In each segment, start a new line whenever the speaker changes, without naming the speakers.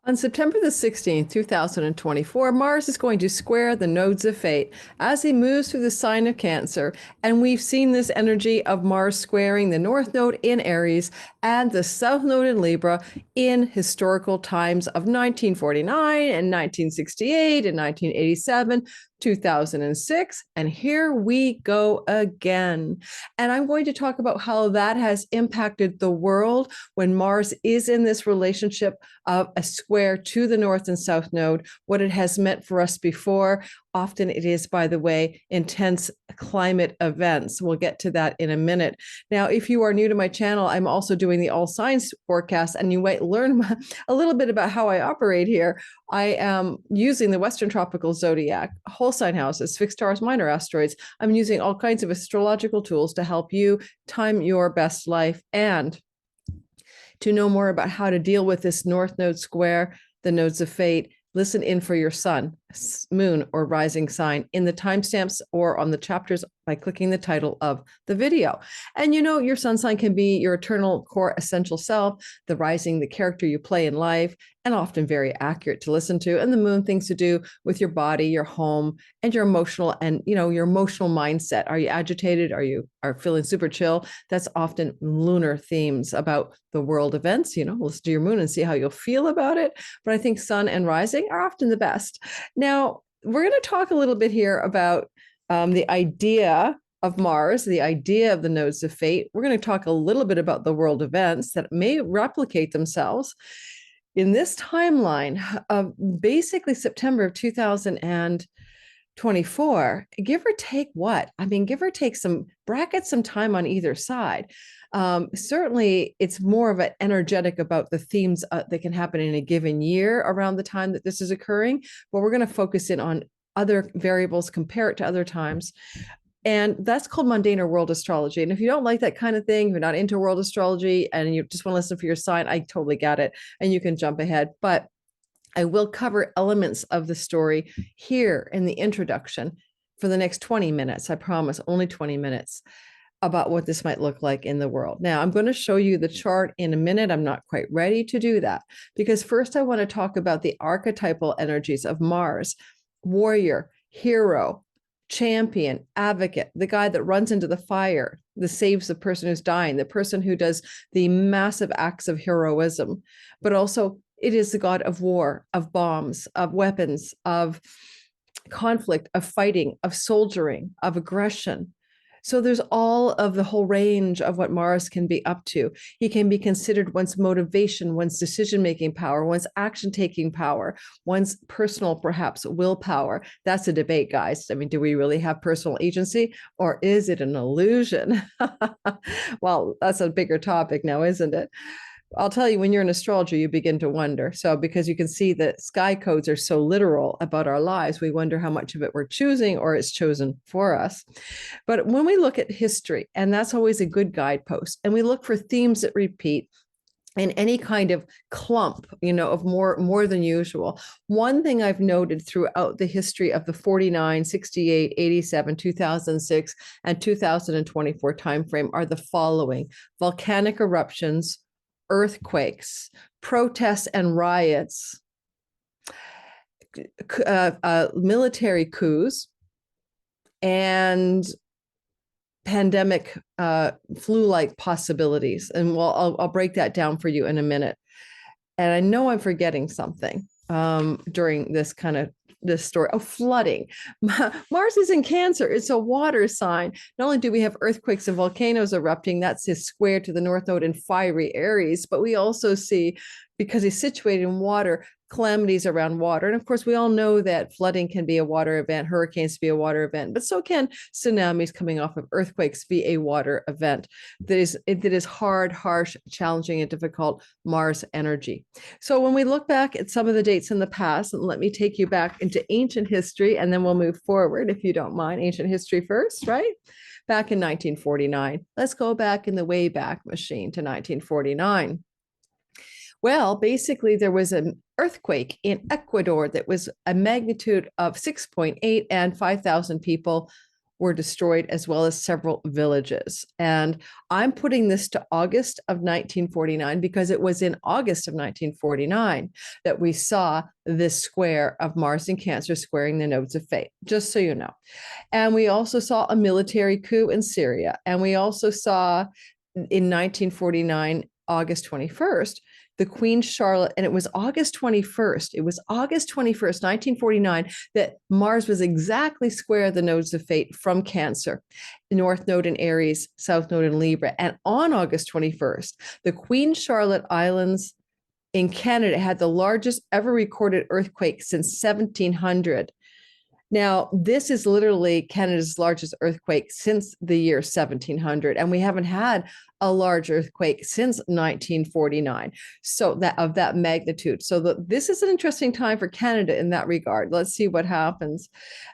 On September the 16th, 2024, Mars is going to square the nodes of fate as he moves through the sign of Cancer. And we've seen this energy of Mars squaring the North Node in Aries and the South Node in Libra in historical times of 1949 and 1968 and 1987. 2006, and here we go again. And I'm going to talk about how that has impacted the world when Mars is in this relationship of a square to the North and South Node, what it has meant for us before. Often it is, by the way, intense climate events. We'll get to that in a minute. Now, if you are new to my channel, I'm also doing the all signs forecast, and you might learn a little bit about how I operate here. I am using the Western Tropical Zodiac, whole sign houses, fixed stars, minor asteroids. I'm using all kinds of astrological tools to help you time your best life. And to know more about how to deal with this North Node square, the nodes of fate, listen in for your sun, moon, or rising sign in the timestamps or on the chapters by clicking the title of the video. And you know, your sun sign can be your eternal core essential self, the rising, the character you play in life, and often very accurate to listen to. And the moon, things to do with your body, your home, and your emotional and, you know, your emotional mindset. Are you agitated? Are you feeling super chill? That's often lunar themes about the world events. You know, listen to your moon and see how you'll feel about it. But I think sun and rising are often the best. Now, we're going to talk a little bit here about the idea of Mars, the idea of the nodes of fate. We're going to talk a little bit about the world events that may replicate themselves in this timeline of basically September of 2024, give or take what? I mean, give or take some brackets, some time on either side. Certainly, it's more of an energetic about the themes that can happen in a given year around the time that this is occurring, but we're going to focus in on other variables, compare it to other times. And that's called mundane or world astrology. And if you don't like that kind of thing, you're not into world astrology and you just want to listen for your sign, I totally get it. And you can jump ahead. But I will cover elements of the story here in the introduction for the next 20 minutes. I promise, only 20 minutes about what this might look like in the world. Now, I'm going to show you the chart in a minute. I'm not quite ready to do that because first I want to talk about the archetypal energies of Mars. Warrior, hero, champion, advocate, the guy that runs into the fire, that saves the person who's dying, the person who does the massive acts of heroism, but also it is the god of war, of bombs, of weapons, of conflict, of fighting, of soldiering, of aggression. So there's all of the whole range of what Mars can be up to. He can be considered one's motivation, one's decision-making power, one's action-taking power, one's personal, perhaps, willpower. That's a debate, guys. I mean, do we really have personal agency or is it an illusion? Well, that's a bigger topic now, isn't it? I'll tell you, when you're an astrologer, you begin to wonder. So because you can see that sky codes are so literal about our lives, we wonder how much of it we're choosing or it's chosen for us. But when we look at history, and that's always a good guidepost, and we look for themes that repeat in any kind of clump, you know, of more than usual. One thing I've noted throughout the history of the 49, 68, 87, 2006, and 2024 timeframe are the following: volcanic eruptions, earthquakes, protests and riots, military coups, and pandemic flu-like possibilities. And I'll break that down for you in a minute. And I know I'm forgetting something during this story. Oh, flooding. Mars is in Cancer. It's a water sign. Not only do we have earthquakes and volcanoes erupting, that's his square to the North Node in fiery Aries, but we also see, because he's situated in water, calamities around water. And of course, we all know that flooding can be a water event, hurricanes be a water event, but so can tsunamis coming off of earthquakes be a water event. That is hard, harsh, challenging, and difficult Mars energy. So when we look back at some of the dates in the past, and let me take you back into ancient history, and then we'll move forward, if you don't mind. Ancient history first, right? Back in 1949. Let's go back in the Wayback Machine to 1949. Well, basically, there was an earthquake in Ecuador that was a magnitude of 6.8, and 5,000 people were destroyed, as well as several villages. And I'm putting this to August of 1949 because it was in August of 1949 that we saw this square of Mars in Cancer squaring the nodes of fate, just so you know. And we also saw a military coup in Syria. And we also saw in 1949, August 21st, the Queen Charlotte, and it was August 21st. It was August 21st, 1949, that Mars was exactly square the nodes of fate from Cancer, North Node in Aries, South Node in Libra. And on August 21st, the Queen Charlotte Islands in Canada had the largest ever recorded earthquake since 1700. Now, this is literally Canada's largest earthquake since the year 1700, and we haven't had a large earthquake since 1949. So that of that magnitude. So this is an interesting time for Canada in that regard. Let's see what happens.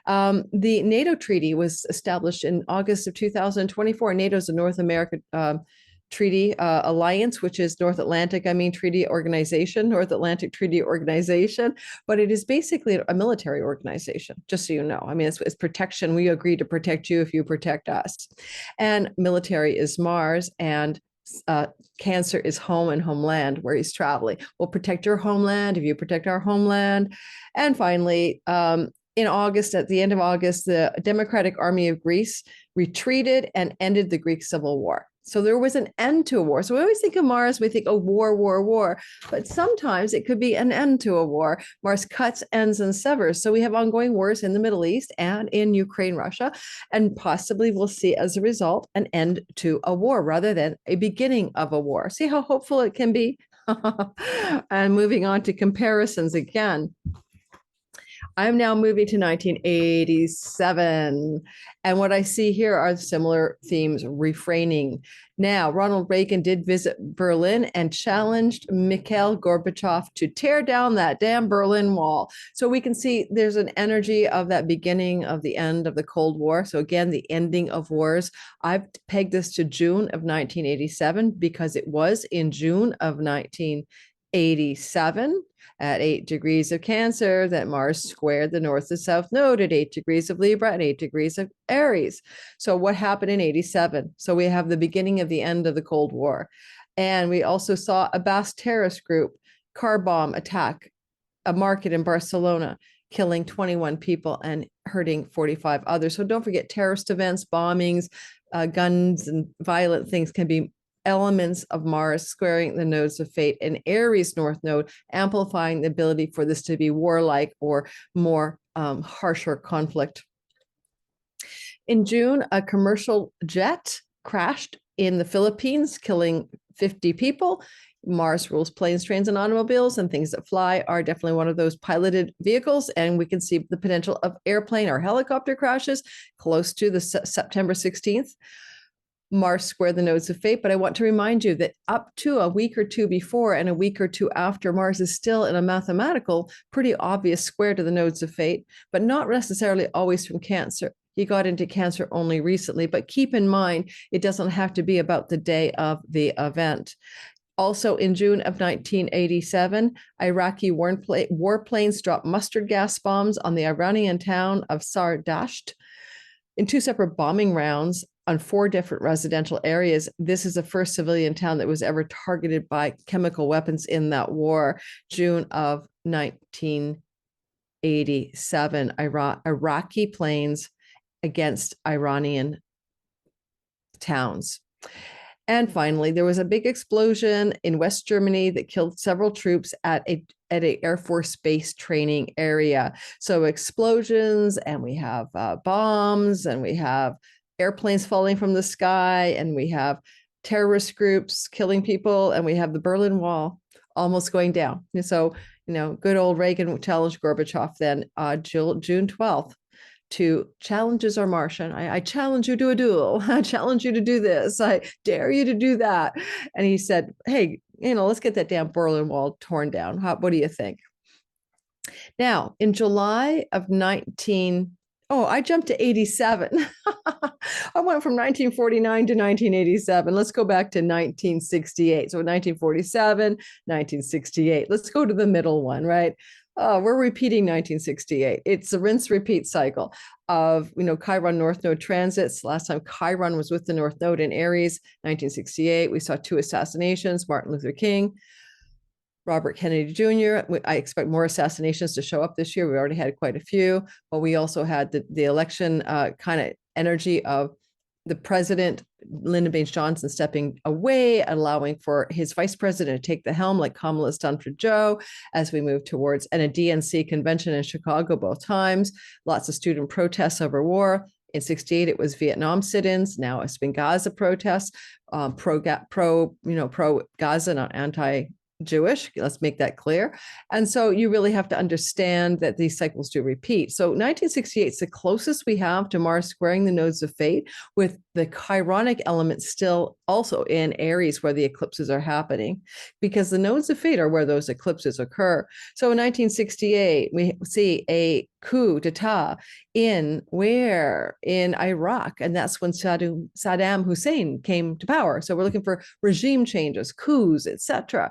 The NATO treaty was established in August of 2024. NATO is a North America treaty alliance, which is North Atlantic Treaty Organization, North Atlantic Treaty Organization, but it is basically a military organization, just so you know. It's protection. We agree to protect you if you protect us. And military is Mars, and Cancer is home and homeland, where he's traveling. We'll protect your homeland if you protect our homeland. And finally, in August, at the end of August, the Democratic Army of Greece retreated and ended the Greek Civil War. So there was an end to a war. So we always think of Mars, we think, oh, war, war, war. But sometimes it could be an end to a war. Mars cuts, ends, and severs. So we have ongoing wars in the Middle East and in Ukraine, Russia, and possibly we'll see, as a result, an end to a war rather than a beginning of a war. See how hopeful it can be? And moving on to comparisons again. I'm now moving to 1987. And what I see here are similar themes refraining. Now, Ronald Reagan did visit Berlin and challenged Mikhail Gorbachev to tear down that damn Berlin Wall. So we can see there's an energy of that beginning of the end of the Cold War. So again, the ending of wars. I've pegged this to June of 1987 because it was in June of 1987 at 8 degrees of Cancer that Mars squared the North and South Node at 8 degrees of Libra and 8 degrees of Aries. So what happened in 87? So we have the beginning of the end of the Cold War. And we also saw a Basque terrorist group car bomb attack a market in Barcelona, killing 21 people and hurting 45 others. So don't forget, terrorist events, bombings, guns, and violent things can be elements of Mars squaring the nodes of fate, and Aries North Node amplifying the ability for this to be warlike or more harsher conflict. In June, a commercial jet crashed in the Philippines, killing 50 people. Mars rules planes, trains, and automobiles, and things that fly are definitely one of those piloted vehicles. And we can see the potential of airplane or helicopter crashes close to the September 16th. Mars square the nodes of fate, but I want to remind you that up to a week or two before and a week or two after, Mars is still in a mathematical, pretty obvious square to the nodes of fate, but not necessarily always from Cancer. He got into Cancer only recently, but keep in mind, it doesn't have to be about the day of the event. Also in June of 1987, Iraqi warplanes dropped mustard gas bombs on the Iranian town of Sardasht in two separate bombing rounds on 4 different residential areas. This is the first civilian town that was ever targeted by chemical weapons in that war. June of 1987, Iraqi planes against Iranian towns. And finally, there was a big explosion in West Germany that killed several troops at an Air Force base training area. So explosions, and we have bombs, and we have airplanes falling from the sky, and we have terrorist groups killing people, and we have the Berlin Wall almost going down. And so, good old Reagan challenged Gorbachev then June 12th to challenges are Martian. I challenge you to a duel. I challenge you to do this. I dare you to do that. And he said, hey, let's get that damn Berlin Wall torn down. What do you think? Now, in July of I jumped to 87. I went from 1949 to 1987. Let's go back to 1968. So 1947, 1968. Let's go to the middle one, right? We're repeating 1968. It's a rinse repeat cycle of, Chiron North Node transits. Last time Chiron was with the North Node in Aries, 1968. We saw 2 assassinations, Martin Luther King, Robert Kennedy Jr. I expect more assassinations to show up this year. We already had quite a few, but we also had the election kind of energy of the president, Lyndon Baines Johnson, stepping away, allowing for his vice president to take the helm, like Kamala's done for Joe, as we move towards, and a DNC convention in Chicago both times. Lots of student protests over war. In 68, it was Vietnam sit-ins. Now it's been Gaza protests, pro Gaza, not anti-Jewish. Let's make that clear. And so you really have to understand that these cycles do repeat. So 1968 is the closest we have to Mars squaring the nodes of fate, with the chironic element still also in Aries, where the eclipses are happening, because the nodes of fate are where those eclipses occur. So in 1968, we see a coup d'etat in Iraq, and that's when Saddam Hussein came to power. So we're looking for regime changes, coups, etc.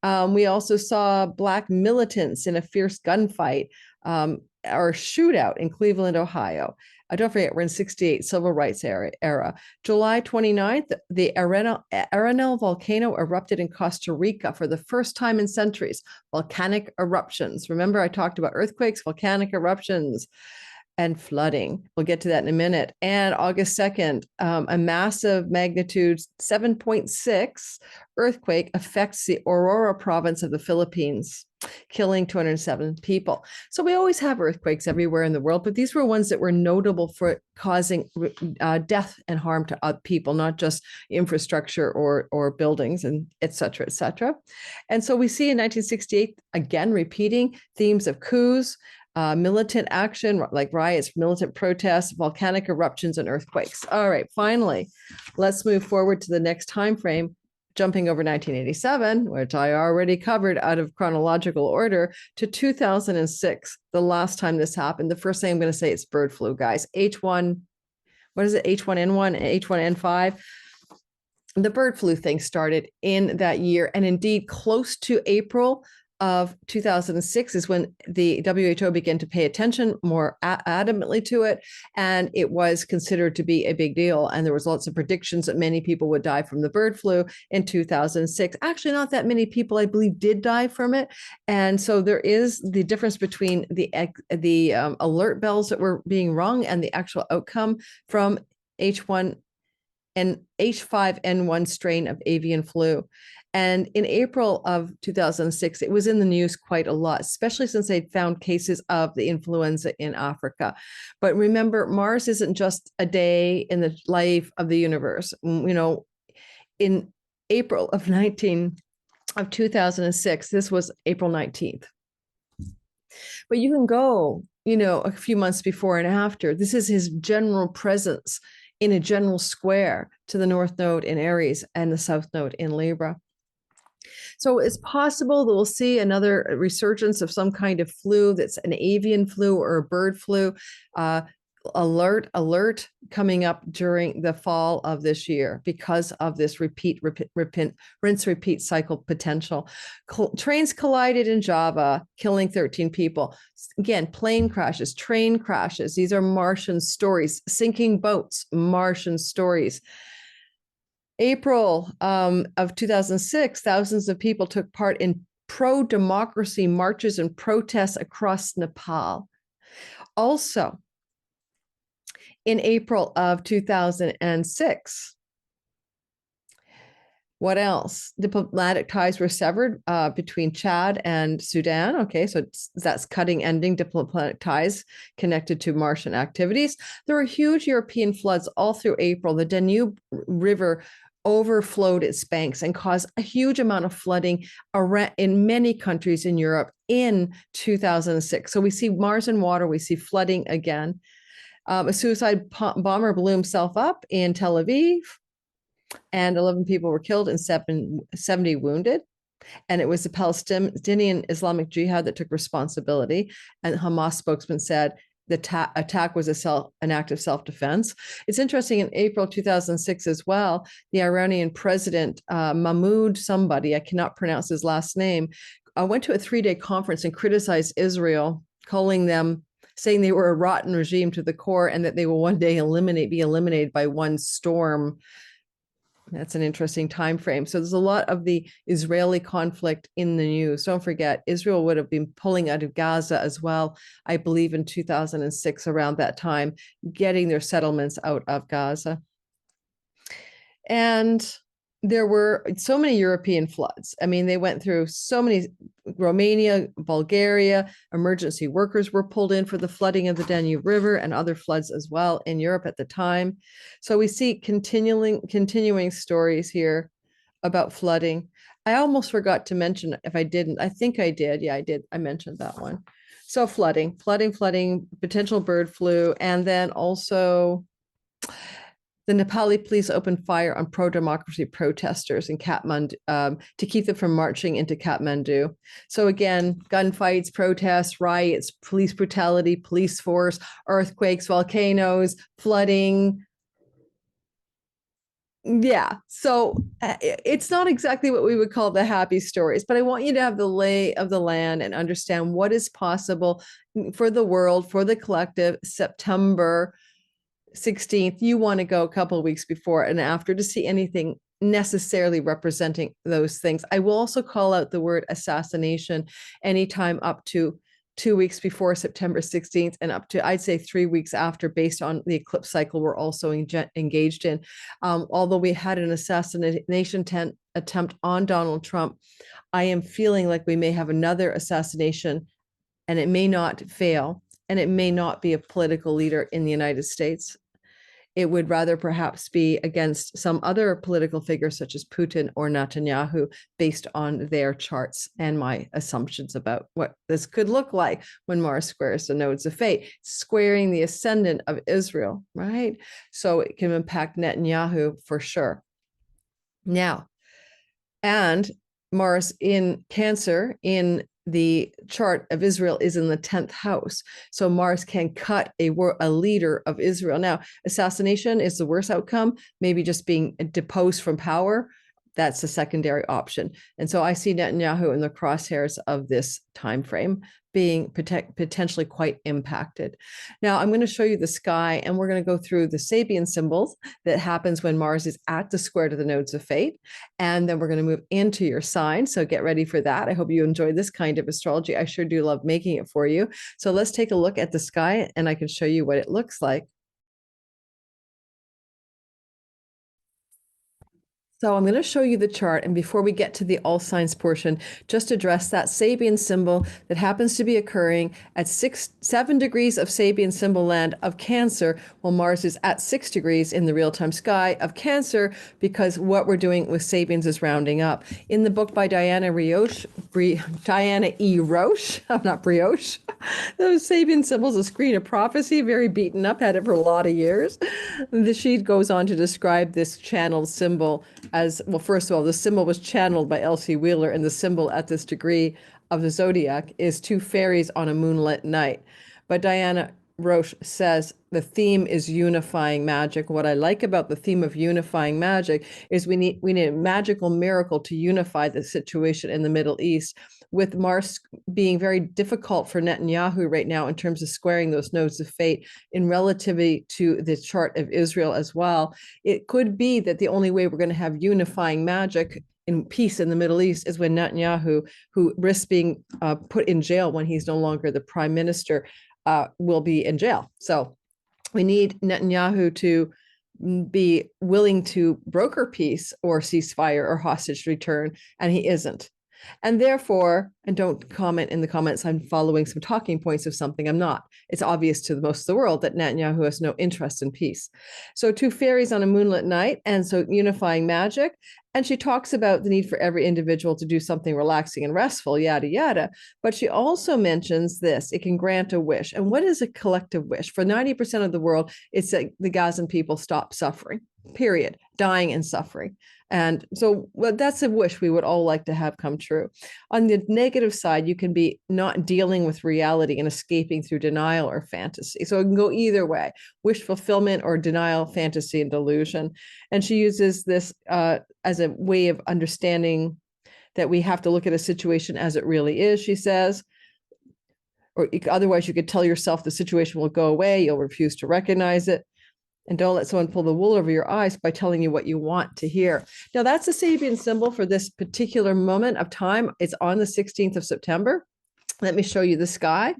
We also saw Black militants in a fierce gunfight or shootout in Cleveland, Ohio. Don't forget, we're in 68, civil rights era. July 29th, the Arenal volcano erupted in Costa Rica for the first time in centuries. Volcanic eruptions. Remember, I talked about earthquakes, volcanic eruptions, and flooding. We'll get to that in a minute. And August 2nd, a massive magnitude 7.6 earthquake affects the Aurora province of the Philippines, killing 207 people. So we always have earthquakes everywhere in the world, but these were ones that were notable for causing death and harm to people, not just infrastructure or buildings, and et cetera, et cetera. And so we see in 1968, again, repeating themes of coups, militant action, like riots, militant protests, volcanic eruptions, and earthquakes. All right, finally, let's move forward to the next time frame, jumping over 1987, which I already covered out of chronological order, to 2006, the last time this happened. The first thing I'm going to say is bird flu, guys. H1, what is it? H1N1 and H1N5. The bird flu thing started in that year, and indeed close to April of 2006 is when the WHO began to pay attention more adamantly to it, and it was considered to be a big deal. And there was lots of predictions that many people would die from the bird flu in 2006. Actually, not that many people, I believe, did die from it. And so there is the difference between the alert bells that were being rung and the actual outcome from H1 and H5N1 strain of avian flu. And in April of 2006, it was in the news quite a lot, especially since they'd found cases of the influenza in Africa. But remember, Mars isn't just a day in the life of the universe. In April of 2006, this was April 19th. But you can go, a few months before and after. This is his general presence in a general square to the North Node in Aries and the South Node in Libra. So it's possible that we'll see another resurgence of some kind of flu that's an avian flu or a bird flu. Alert coming up during the fall of this year because of this rinse repeat cycle potential. Trains collided in Java, killing 13 people. Again, plane crashes, train crashes. These are Martian stories. Sinking boats, Martian stories. April of 2006, thousands of people took part in pro-democracy marches and protests across Nepal. Also, in April of 2006, what else? Diplomatic ties were severed between Chad and Sudan. Okay, so that's ending diplomatic ties connected to Martian activities. There were huge European floods all through April. The Danube River overflowed its banks and caused a huge amount of flooding in many countries in Europe in 2006. So we see Mars and water, we see flooding again. A suicide bomber blew himself up in Tel Aviv, and 11 people were killed and 70 wounded. And it was the Palestinian Islamic Jihad that took responsibility. And the Hamas spokesman said the attack was an act of self-defense. It's interesting, in April 2006 as well, the Iranian president, Mahmoud somebody, I cannot pronounce his last name, went to a 3-day conference and criticized Israel, saying they were a rotten regime to the core and that they will one day be eliminated by one storm. That's an interesting time frame. So there's a lot of the Israeli conflict in the news. Don't forget, Israel would have been pulling out of Gaza as well, I believe in 2006, around that time, getting their settlements out of Gaza. And there were so many European floods. I mean, they went through so many, Romania, Bulgaria, emergency workers were pulled in for the flooding of the Danube River and other floods as well in Europe at the time. So we see continuing stories here about flooding. I almost forgot to mention, if I didn't, I think I did. Yeah, I did. I mentioned that one. So flooding, potential bird flu, and then also the Nepali police opened fire on pro-democracy protesters in Kathmandu to keep them from marching into Kathmandu. So again, gunfights, protests, riots, police brutality, police force, earthquakes, volcanoes, flooding. Yeah, so it's not exactly what we would call the happy stories, but I want you to have the lay of the land and understand what is possible for the world, for the collective. September 16th, you want to go a couple of weeks before and after to see anything necessarily representing those things. I will also call out the word assassination anytime up to 2 weeks before September 16th and up to, I'd say, 3 weeks after, based on the eclipse cycle we're also engaged in. Although we had an assassination attempt on Donald Trump, I am feeling like we may have another assassination, and it may not fail, and it may not be a political leader in the United States. It would rather perhaps be against some other political figure such as Putin or Netanyahu, based on their charts and my assumptions about what this could look like when Mars squares the nodes of fate, squaring the ascendant of Israel, right? So it can impact Netanyahu for sure. Now, and Mars in Cancer in the chart of Israel is in the 10th house. So Mars can cut a leader of Israel. Now, assassination is the worst outcome, maybe just being deposed from power. That's the secondary option. And so I see Netanyahu in the crosshairs of this time frame, being potentially quite impacted. Now, I'm going to show you the sky, and we're going to go through the Sabian symbols that happens when Mars is at the square to the nodes of fate. And then we're going to move into your sign. So get ready for that. I hope you enjoy this kind of astrology. I sure do love making it for you. So let's take a look at the sky, and I can show you what it looks like. So I'm going to show you the chart, and before we get to the all signs portion, just address that Sabian symbol that happens to be occurring at 7 degrees of Sabian symbol land of Cancer, while Mars is at 6 degrees in the real-time sky of Cancer, because what we're doing with Sabians is rounding up. In the book by Diana E. Roche, I'm not Brioche, those Sabian symbols, A Screen of Prophecy, very beaten up, had it for a lot of years. She goes on to describe this channeled symbol as, well, first of all, the symbol was channeled by Elsie Wheeler, and the symbol at this degree of the zodiac is 2 fairies on a moonlit night. But Diana Roche says the theme is unifying magic. What I like about the theme of unifying magic is we need a magical miracle to unify the situation in the Middle East, with Mars being very difficult for Netanyahu right now in terms of squaring those nodes of fate in relativity to the chart of Israel as well. It could be that the only way we're going to have unifying magic in peace in the Middle East is when Netanyahu, who risks being put in jail when he's no longer the prime minister, will be in jail. So we need Netanyahu to be willing to broker peace or ceasefire or hostage return, and he isn't. And therefore, and don't comment in the comments, I'm following some talking points of something I'm not. It's obvious to most of the world that Netanyahu has no interest in peace. So 2 fairies on a moonlit night, and so unifying magic. And she talks about the need for every individual to do something relaxing and restful, yada, yada. But she also mentions this: it can grant a wish. And what is a collective wish? For 90% of the world, it's that the Gazan people stop suffering, period, dying and suffering. And so that's a wish we would all like to have come true. On the negative side, you can be not dealing with reality and escaping through denial or fantasy. So it can go either way: wish fulfillment or denial, fantasy, and delusion. And she uses this as a way of understanding that we have to look at a situation as it really is, she says. Or otherwise you could tell yourself the situation will go away. You'll refuse to recognize it. And don't let someone pull the wool over your eyes by telling you what you want to hear. Now, that's the Sabian symbol for this particular moment of time. It's on the 16th of September. Let me show you the sky.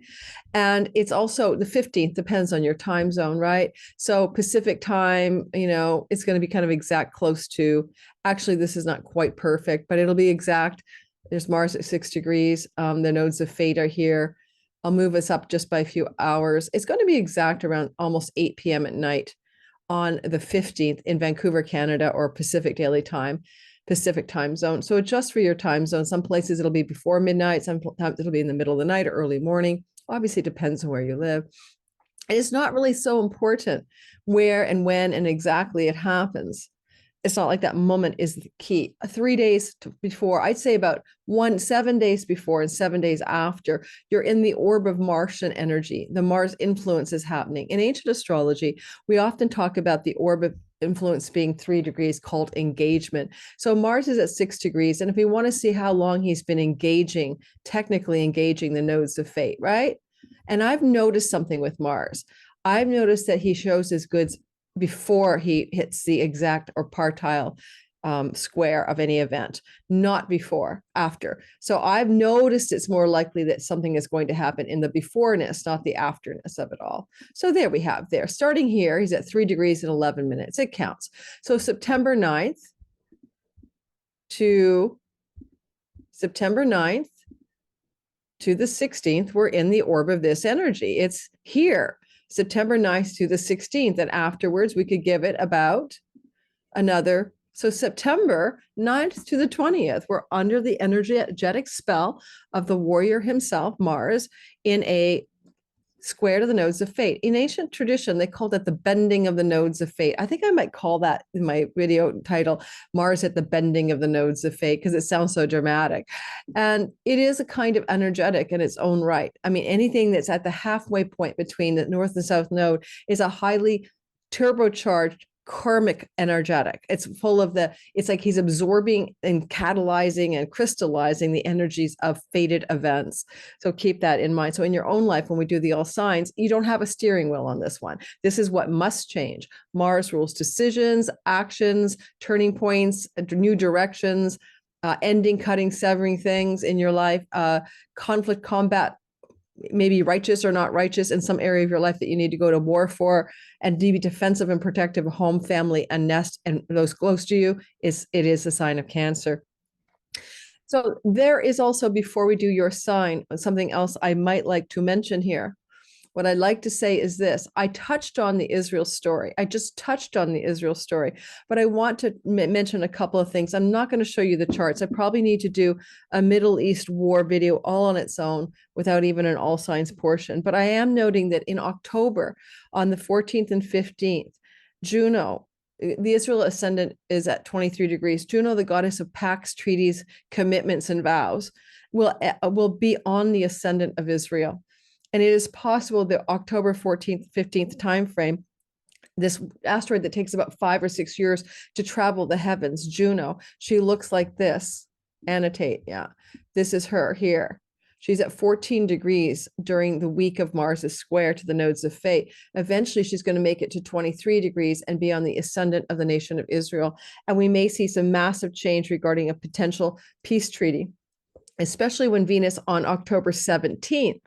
And it's also the 15th, depends on your time zone, right? So Pacific time, it's going to be kind of exact close to, actually, this is not quite perfect, but it'll be exact. There's Mars at 6 degrees. The nodes of fate are here. I'll move us up just by a few hours. It's going to be exact around almost 8 p.m. at night on the 15th in Vancouver, Canada, or Pacific Daily Time, Pacific time zone. So adjust for your time zone. Some places it'll be before midnight, sometimes it'll be in the middle of the night or early morning. Obviously, it depends on where you live. And it's not really so important where and when and exactly it happens. It's not like that moment is the key. 3 days before, I'd say about 7 days before and 7 days after, you're in the orb of Martian energy. The Mars influence is happening. In ancient astrology, we often talk about the orb of influence being 3 degrees, called engagement. So Mars is at 6 degrees. And if we want to see how long he's been technically engaging the nodes of fate, right? And I've noticed something with Mars. I've noticed that he shows his goods before he hits the exact or partile square of any event, not before, after. So I've noticed it's more likely that something is going to happen in the beforeness, not the afterness of it all. So there we have there. Starting here, he's at 3 degrees and 11 minutes. It counts. So September 9th to September 9th to the 16th, we're in the orb of this energy. It's here. September 9th to the 16th. And afterwards, we could give it about another. So September 9th to the 20th, we're under the energetic spell of the warrior himself, Mars, in a square to the nodes of fate. In ancient tradition, they called it the bending of the nodes of fate. I think I might call that in my video title, Mars at the bending of the nodes of fate, because it sounds so dramatic. And it is a kind of energetic in its own right. I mean, anything that's at the halfway point between the North and South node is a highly turbocharged karmic energetic. It's full of it's like he's absorbing and catalyzing and crystallizing the energies of fated events. So keep that in mind. So in your own life, when we do the all signs, you don't have a steering wheel on this one. This is what must change. Mars rules decisions, actions, turning points, new directions, ending, cutting, severing things in your life, conflict, combat, maybe righteous or not righteous in some area of your life that you need to go to war for, and to be defensive and protective of home, family, and nest, and those close to you, it is a sign of Cancer. So there is also, before we do your sign, something else I might like to mention here. What I'd like to say is this. I touched on the Israel story. I just touched on the Israel story, but I want to mention a couple of things. I'm not going to show you the charts. I probably need to do a Middle East war video all on its own without even an all signs portion. But I am noting that in October, on the 14th and 15th, Juno, the Israel ascendant, is at 23 degrees. Juno, the goddess of pacts, treaties, commitments, and vows, will be on the ascendant of Israel. And it is possible that October 14th, 15th timeframe, this asteroid that takes about 5 or 6 years to travel the heavens, Juno, she looks like this. Annotate, yeah. This is her here. She's at 14 degrees during the week of Mars's square to the nodes of fate. Eventually, she's going to make it to 23 degrees and be on the ascendant of the nation of Israel. And we may see some massive change regarding a potential peace treaty, especially when Venus on October 17th,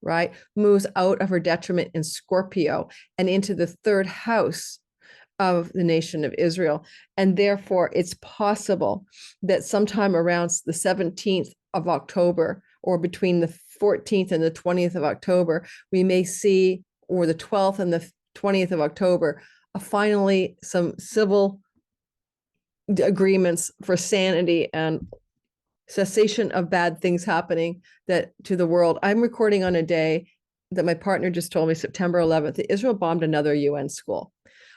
right, moves out of her detriment in Scorpio and into the 3rd house of the nation of Israel. And therefore, it's possible that sometime around the 17th of October, or between the 14th and the 20th of October, we may see, or the 12th and the 20th of October, finally some civil agreements for sanity and cessation of bad things happening to the world. I'm recording on a day that my partner just told me, September 11th, that Israel bombed another UN school.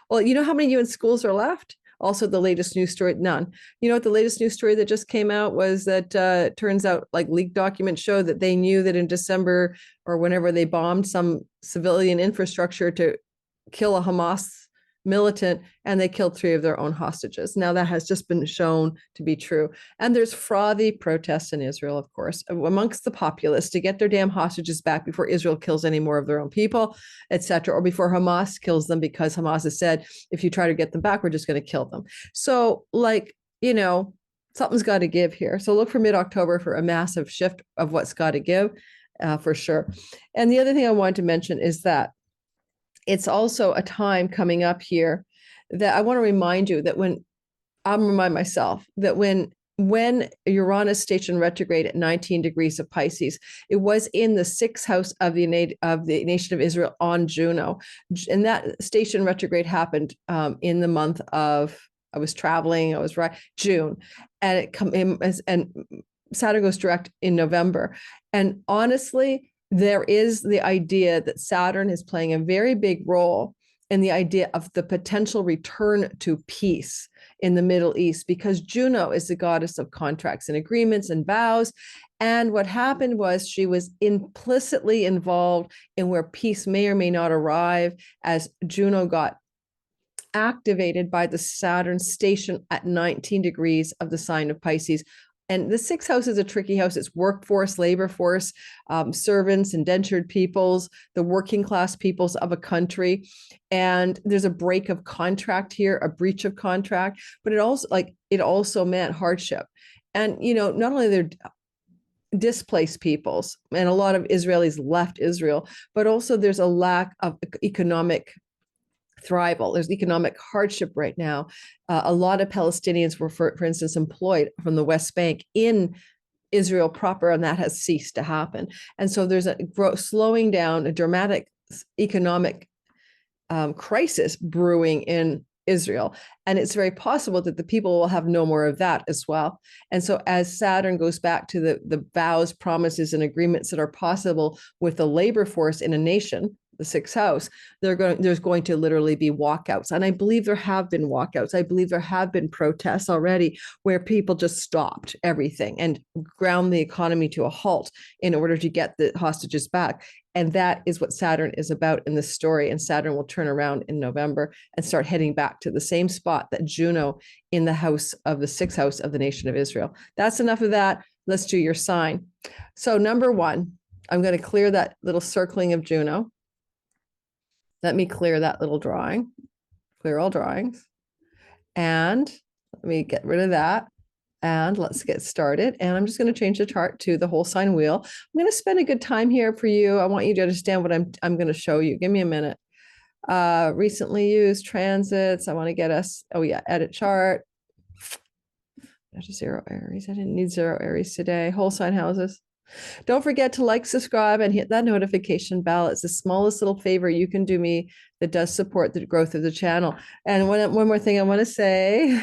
Well, you know how many UN schools are left? Also, the latest news story, none. You know what the latest news story that just came out was that turns out, like, leaked documents show that they knew that in December or whenever they bombed some civilian infrastructure to kill a Hamas militant, and they killed 3 of their own hostages. Now that has just been shown to be true. And there's frothy protests in Israel, of course, amongst the populace to get their damn hostages back before Israel kills any more of their own people, etc., or before Hamas kills them, because Hamas has said, if you try to get them back, we're just going to kill them. So, like, you know, something's got to give here. So look for mid-October for a massive shift of what's got to give, for sure. And the other thing I wanted to mention is that it's also a time coming up here that I want to remind you that remind myself that when Uranus stationed retrograde at 19 degrees of Pisces, it was in the 6th house of the nation of Israel on Juno. And that station retrograde happened in the month of, I was traveling, June. And it come in and Saturn goes direct in November. And honestly, there is the idea that Saturn is playing a very big role in the idea of the potential return to peace in the Middle East, because Juno is the goddess of contracts and agreements and vows. And what happened was she was implicitly involved in where peace may or may not arrive, as Juno got activated by the Saturn station at 19 degrees of the sign of Pisces. And the 6th house is a tricky house. It's workforce, labor force, servants, indentured peoples, the working class peoples of a country. And there's a break of contract here, a breach of contract, but it also meant hardship. And, you know, not only they're displaced peoples, and a lot of Israelis left Israel, but also there's a lack of economic thrival. There's economic hardship right now. A lot of Palestinians were, for instance, employed from the West Bank in Israel proper, and that has ceased to happen. And so there's a slowing down, a dramatic economic crisis brewing in Israel. And it's very possible that the people will have no more of that as well. And so as Saturn goes back to the vows, promises, and agreements that are possible with the labor force in a nation, the 6th house, there's going to literally be walkouts. And I believe there have been walkouts. I believe there have been protests already where people just stopped everything and ground the economy to a halt in order to get the hostages back. And that is what Saturn is about in this story. And Saturn will turn around in November and start heading back to the same spot that Juno in the house of the 6th house of the nation of Israel. That's enough of that. Let's do your sign. So number 1, I'm going to clear that little circling of Juno. Let me clear that little drawing, clear all drawings. And let me get rid of that. And let's get started. And I'm just going to change the chart to the whole sign wheel. I'm going to spend a good time here for you. I want you to understand what I'm going to show you. Give me a minute. Recently used transits. I want to get us, edit chart. There's 0 Aries. I didn't need 0 Aries today. Whole sign houses. Don't forget to like, subscribe, and hit that notification bell. It's the smallest little favor you can do me that does support the growth of the channel. And one more thing I want to say.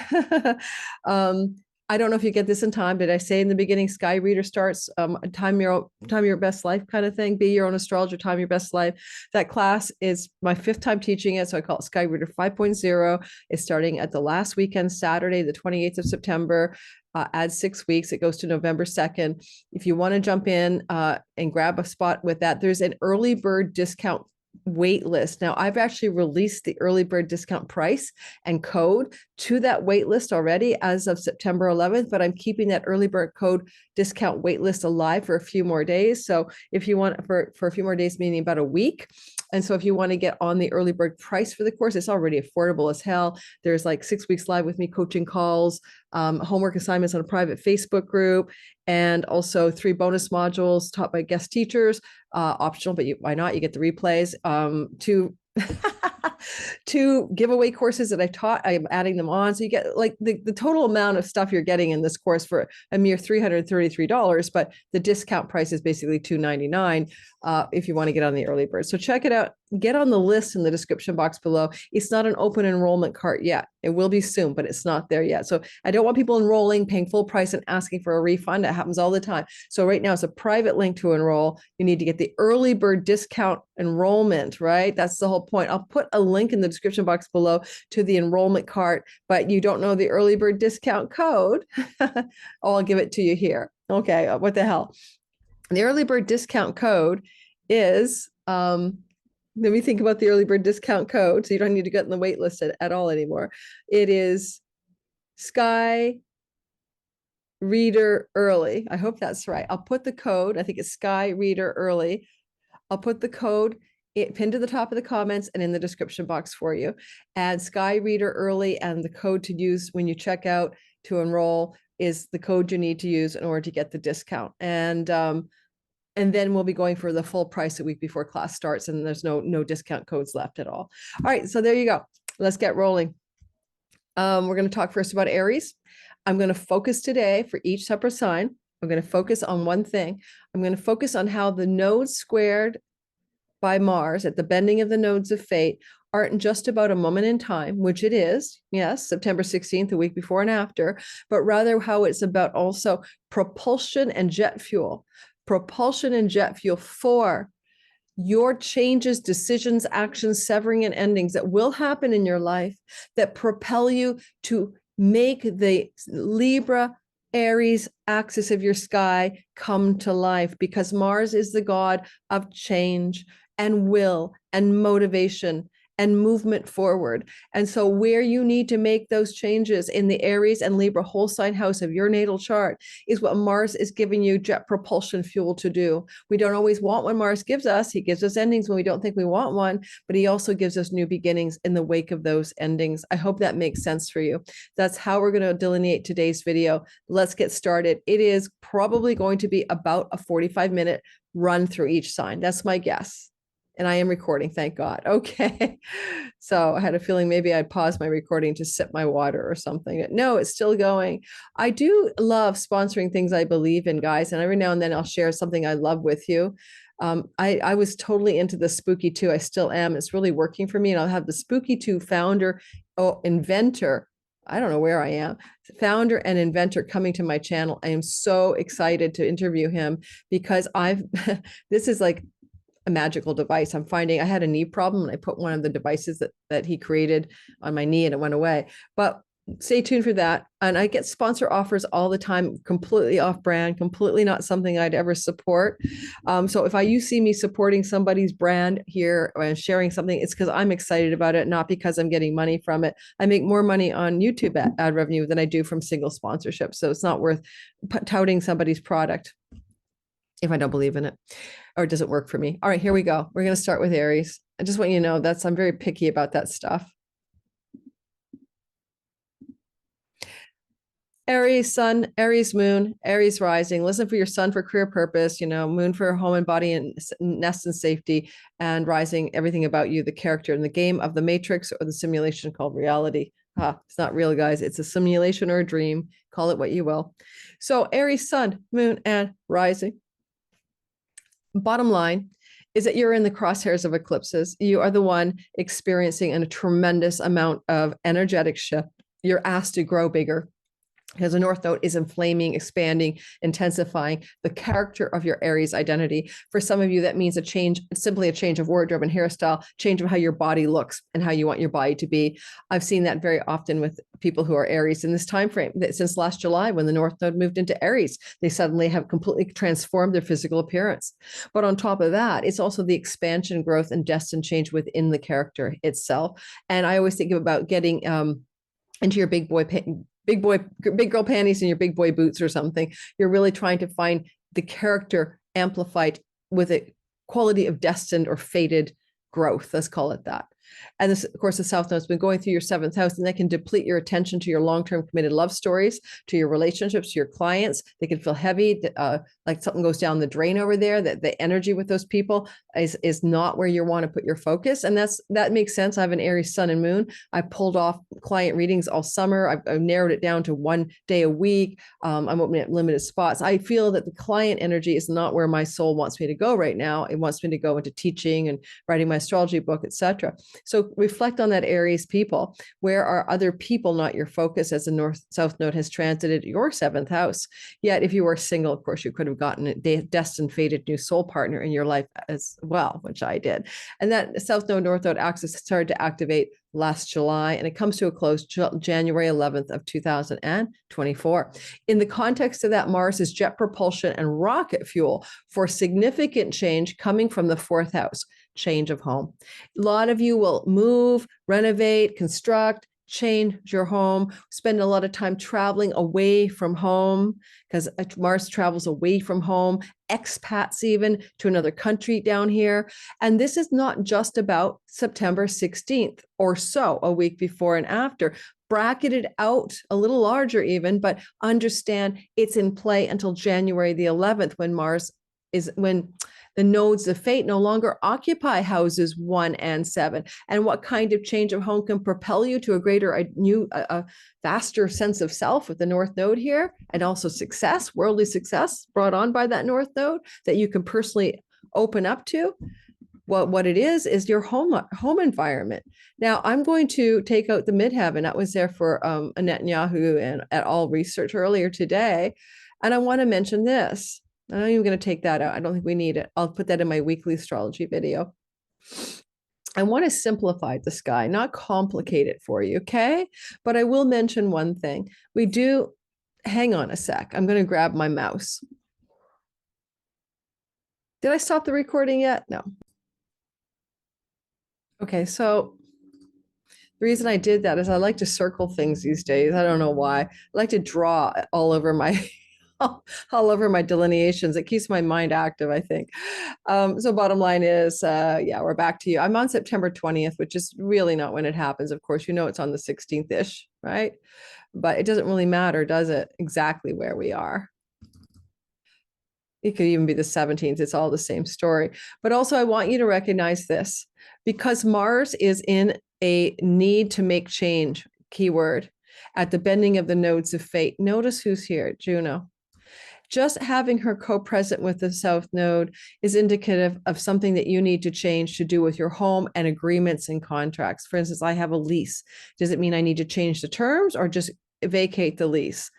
I don't know if you get this in time. Did I say in the beginning, SKYREADER starts time your best life kind of thing? Be your own astrologer, time your best life. That class is my 5th time teaching it. So I call it SKYREADER 5.0. It's starting at the last weekend, Saturday, the 28th of September. Add 6 weeks. It goes to November 2nd. If you want to jump in and grab a spot with that, there's an early bird discount wait list. Now, I've actually released the early bird discount price and code to that wait list already as of September 11th, but I'm keeping that early bird code discount wait list alive for a few more days. So if you want for a few more days, meaning about a week. And so if you want to get on the early bird price for the course, it's already affordable as hell. There's like 6 weeks live with me, coaching calls, homework assignments on a private Facebook group, and also 3 bonus modules taught by guest teachers, optional, but why not? You get the replays, 2 giveaway courses that I taught. I'm adding them on. So you get like the total amount of stuff you're getting in this course for a mere $333, but the discount price is basically $299 if you want to get on the early bird. So check it out. Get on the list in the description box below. It's not an open enrollment cart yet. It will be soon, but it's not there yet. So I don't want people enrolling, paying full price and asking for a refund. That happens all the time. So right now it's a private link to enroll. You need to get the early bird discount enrollment, right? That's the whole point. I'll put a link in the description box below to the enrollment cart, but you don't know the early bird discount code. I'll give it to you here. Okay, what the hell? The early bird discount code is let me think about the early bird discount code. So you don't need to get on the wait list at all anymore. It is SKYREADER early. I hope that's right. I'll put the code. I think it's SKYREADER early. I'll put the code pinned to the top of the comments and in the description box for you. Add SKYREADER early, and the code to use when you check out to enroll is the code you need to use in order to get the discount. And then we'll be going for the full price a week before class starts, and there's no discount codes left at all. All right, so there you go. Let's get rolling. We're going to talk first about Aries. I'm going to focus today for each separate sign. I'm going to focus on one thing. I'm going to focus on how the nodes squared by Mars at the bending of the nodes of fate aren't just about a moment in time, which it is, yes, September 16th, a week before and after, but rather how it's about also propulsion and jet fuel. Propulsion and jet fuel for your changes, decisions, actions, severing, and endings that will happen in your life that propel you to make the Libra Aries axis of your sky come to life, because Mars is the god of change and will and motivation and movement forward. And so where you need to make those changes in the Aries and Libra whole sign house of your natal chart is what Mars is giving you jet propulsion fuel to do. We don't always want what Mars gives us. He gives us endings when we don't think we want one, but he also gives us new beginnings in the wake of those endings. I hope that makes sense for you. That's how we're going to delineate today's video. Let's get started. It is probably going to be about a 45-minute run through each sign. That's my guess. And I am recording, thank God. Okay. So I had a feeling maybe I'd pause my recording to sip my water or something. No, it's still going. I do love sponsoring things I believe in, guys. And every now and then I'll share something I love with you. I was totally into the Spooky 2. I still am. It's really working for me. And I'll have the Spooky 2 founder, inventor. I don't know where I am, founder and inventor coming to my channel. I am so excited to interview him because this is like a magical device. I'm finding I had a knee problem and I put one of the devices that he created on my knee and it went away. But stay tuned for that. And I get sponsor offers all the time, completely off brand, completely not something I'd ever support. So if you see me supporting somebody's brand here and sharing something, it's because I'm excited about it, not because I'm getting money from it. I make more money on YouTube ad revenue than I do from single sponsorship. So it's not worth touting somebody's product if I don't believe in it or it doesn't work for me. All right, here we go. We're going to start with Aries. I just want you to know I'm very picky about that stuff. Aries sun, Aries moon, Aries rising. Listen for your sun for career purpose, moon for home and body and nest and safety, and rising, everything about you, the character in the game of the matrix or the simulation called reality. It's not real, guys. It's a simulation or a dream. Call it what you will. So Aries sun, moon, and rising. Bottom line is that you're in the crosshairs of eclipses. You are the one experiencing a tremendous amount of energetic shift. You're asked to grow bigger because the North Node is inflaming, expanding, intensifying the character of your Aries identity. For some of you, that means a change, simply a change of wardrobe and hairstyle, change of how your body looks and how you want your body to be. I've seen that very often with people who are Aries in this time frame. Since last July, when the North Node moved into Aries, they suddenly have completely transformed their physical appearance. But on top of that, it's also the expansion, growth, and destined change within the character itself. And I always think about getting into your big girl panties and your big boy boots or something. You're really trying to find the character amplified with a quality of destined or fated growth. Let's call it that. And this, of course, the South Node has been going through your 7th house, and that can deplete your attention to your long-term committed love stories, to your relationships, to your clients. They can feel heavy, like something goes down the drain over there, that the energy with those people is not where you want to put your focus. And that makes sense. I have an Aries sun and moon. I pulled off client readings all summer. I've narrowed it down to 1 day a week. I'm opening at limited spots. I feel that the client energy is not where my soul wants me to go right now. It wants me to go into teaching and writing my astrology book, etc. So reflect on that Aries people. Where are other people not your focus, as the North-South Node has transited your 7th house? Yet if you were single, of course, you could have gotten a destined, fated new soul partner in your life as well, which I did. And that South Node, North Node axis started to activate last July, and it comes to a close January 11th of 2024. In the context of that, Mars is jet propulsion and rocket fuel for significant change coming from the 4th house. change of home. A lot of you will move, renovate, construct, change your home, spend a lot of time traveling away from home because Mars travels away from home, expats even to another country down here. And this is not just about September 16th or so, a week before and after. Bracketed out a little larger even, but understand it's in play until January the 11th when the nodes of fate no longer occupy houses 1 and 7. And what kind of change of home can propel you to a greater, a vaster sense of self with the North Node here, and also success, worldly success brought on by that North Node that you can personally open up to. What it is your home environment. Now, I'm going to take out the midheaven. That was there for Netanyahu and et al. Research earlier today. And I want to mention this. I'm not even going to take that out. I don't think we need it. I'll put that in my weekly astrology video. I want to simplify the sky, not complicate it for you, okay? But I will mention one thing. Hang on a sec. I'm going to grab my mouse. Did I stop the recording yet? No. Okay, so the reason I did that is I like to circle things these days. I don't know why. I like to draw all over my delineations. It keeps my mind active, I think. So bottom line is, we're back to you. I'm on September 20th, which is really not when it happens. Of course, it's on the 16th-ish, right? But it doesn't really matter, does it? Exactly where we are. It could even be the 17th. It's all the same story. But also, I want you to recognize this. Because Mars is in a need to make change, keyword, at the bending of the nodes of fate. Notice who's here, Juno. Just having her co-present with the South Node is indicative of something that you need to change to do with your home and agreements and contracts. For instance, I have a lease. Does it mean I need to change the terms or just vacate the lease?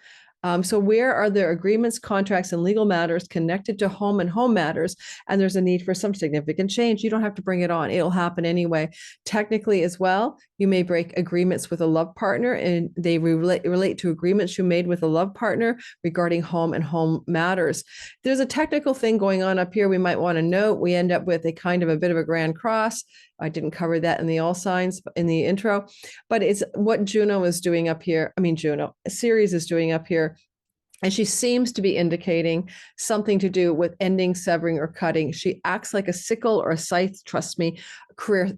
So where are there agreements, contracts, and legal matters connected to home and home matters, and there's a need for some significant change? You don't have to bring it on. It'll happen anyway. Technically as well, you may break agreements with a love partner, and they relate to agreements you made with a love partner regarding home and home matters. There's a technical thing going on up here we might want to note. We end up with a kind of a bit of a grand cross. I didn't cover that in the all signs in the intro, but it's what Juno is doing up here. Ceres is doing up here. And she seems to be indicating something to do with ending, severing, or cutting. She acts like a sickle or a scythe, trust me,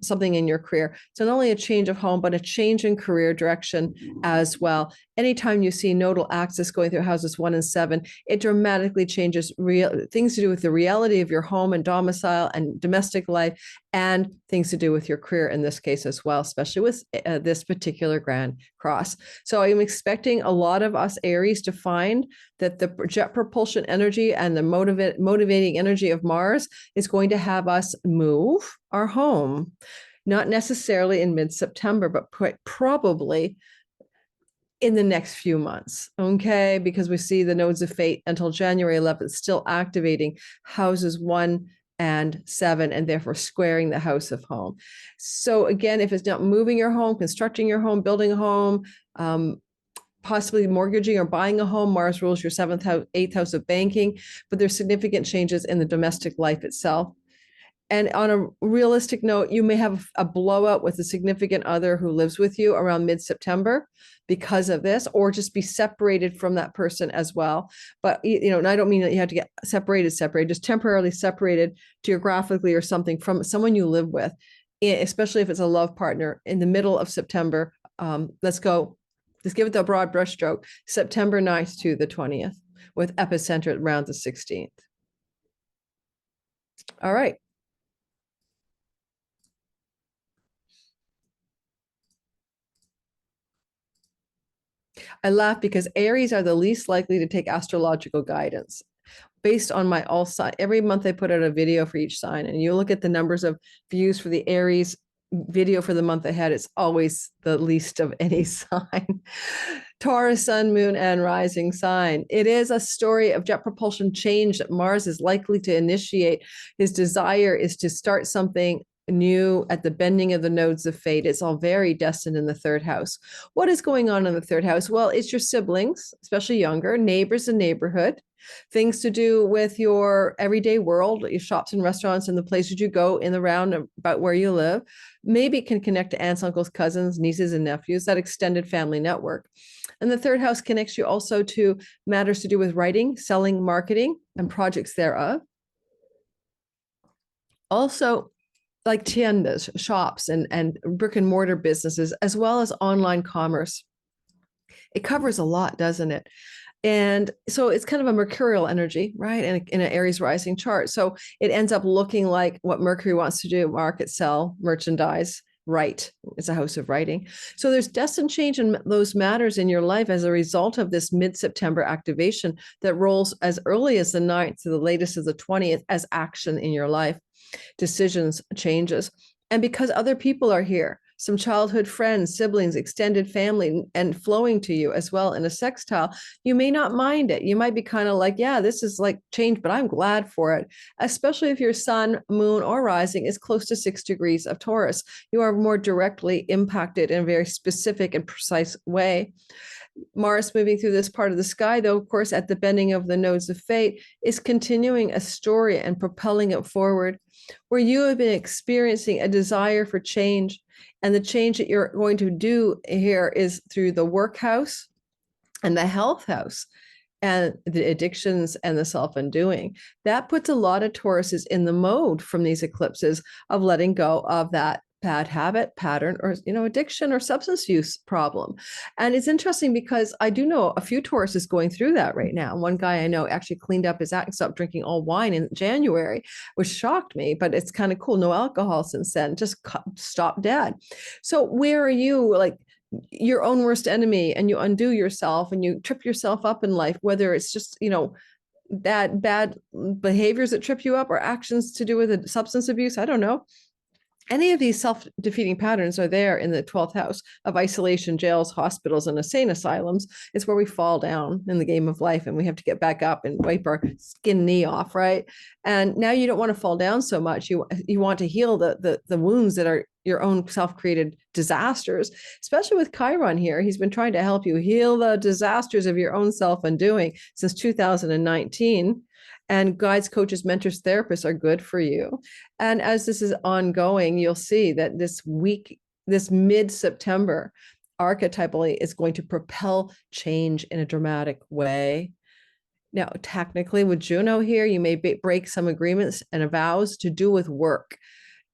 something in your career. So not only a change of home, but a change in career direction as well. Anytime you see nodal axis going through houses 1 and 7, it dramatically changes things to do with the reality of your home and domicile and domestic life, and things to do with your career in this case as well, especially with this particular grand cross. So I'm expecting a lot of us Aries to find that the jet propulsion energy and the motivating energy of Mars is going to have us move our home, not necessarily in mid-September, but probably in the next few months, okay? Because we see the nodes of fate until January 11th still activating houses 1 and 7, and therefore squaring the house of home. So again, if it's not moving your home, constructing your home, building a home, possibly mortgaging or buying a home, Mars rules your 7th house, 8th house of banking, but there's significant changes in the domestic life itself. And on a realistic note, you may have a blowout with a significant other who lives with you around mid-September because of this, or just be separated from that person as well. But, and I don't mean that you have to get separated, just temporarily separated geographically or something from someone you live with, especially if it's a love partner in the middle of September. Let's give it the broad brushstroke, September 9th to the 20th, with epicenter around the 16th. All right. I laugh because Aries are the least likely to take astrological guidance. Based on my all sign, every month I put out a video for each sign, and you look at the numbers of views for the Aries video for the month ahead, it's always the least of any sign. Taurus, sun, moon, and rising sign. It is a story of jet propulsion change that Mars is likely to initiate. His desire is to start something new at the bending of the nodes of fate. It's all very destined in the third house. What is going on in the third house? Well, it's your siblings, especially younger, neighbors and neighborhood, things to do with your everyday world, your shops and restaurants and the places you go in the round about where you live. Maybe it can connect to aunts, uncles, cousins, nieces, and nephews, that extended family network. And the third house connects you also to matters to do with writing, selling, marketing, and projects thereof. Also, like tiendas, shops, and brick and mortar businesses, as well as online commerce. It covers a lot, doesn't it? And so it's kind of a mercurial energy, right? And in an Aries rising chart. So it ends up looking like what Mercury wants to do: market, sell, merchandise, write. It's a house of writing. So there's destined change in those matters in your life as a result of this mid-September activation that rolls as early as the 9th to the latest of the 20th as action in your life, decisions, changes. And because other people are here, some childhood friends, siblings, extended family, and flowing to you as well in a sextile, you may not mind it. You might be kind of like, yeah, this is like change, but I'm glad for it, especially if your sun, moon, or rising is close to 6 degrees of Taurus. You are more directly impacted in a very specific and precise way. Mars moving through this part of the sky, though, of course, at the bending of the nodes of fate, is continuing a story and propelling it forward, where you have been experiencing a desire for change. And the change that you're going to do here is through the work house and the health house and the addictions and the self-undoing. That puts a lot of Tauruses in the mode from these eclipses of letting go of that bad habit, pattern, or addiction or substance use problem. And it's interesting because I do know a few Tauruses going through that right now. One guy I know actually cleaned up his act and stopped drinking all wine in January, which shocked me, but it's kind of cool. No alcohol since then, just stopped dead. So where are you, like your own worst enemy, and you undo yourself and you trip yourself up in life, whether it's just, that bad behaviors that trip you up or actions to do with substance abuse? I don't know. Any of these self-defeating patterns are there in the 12th house of isolation, jails, hospitals, and insane asylums. It's where we fall down in the game of life and we have to get back up and wipe our skin knee off, right? And now you don't want to fall down so much. You want to heal the wounds that are your own self-created disasters, especially with Chiron here. He's been trying to help you heal the disasters of your own self-undoing since 2019. And guides, coaches, mentors, therapists are good for you. And as this is ongoing, you'll see that this mid-September, archetypally is going to propel change in a dramatic way. Now, technically with Juno here, you may break some agreements and vows to do with work.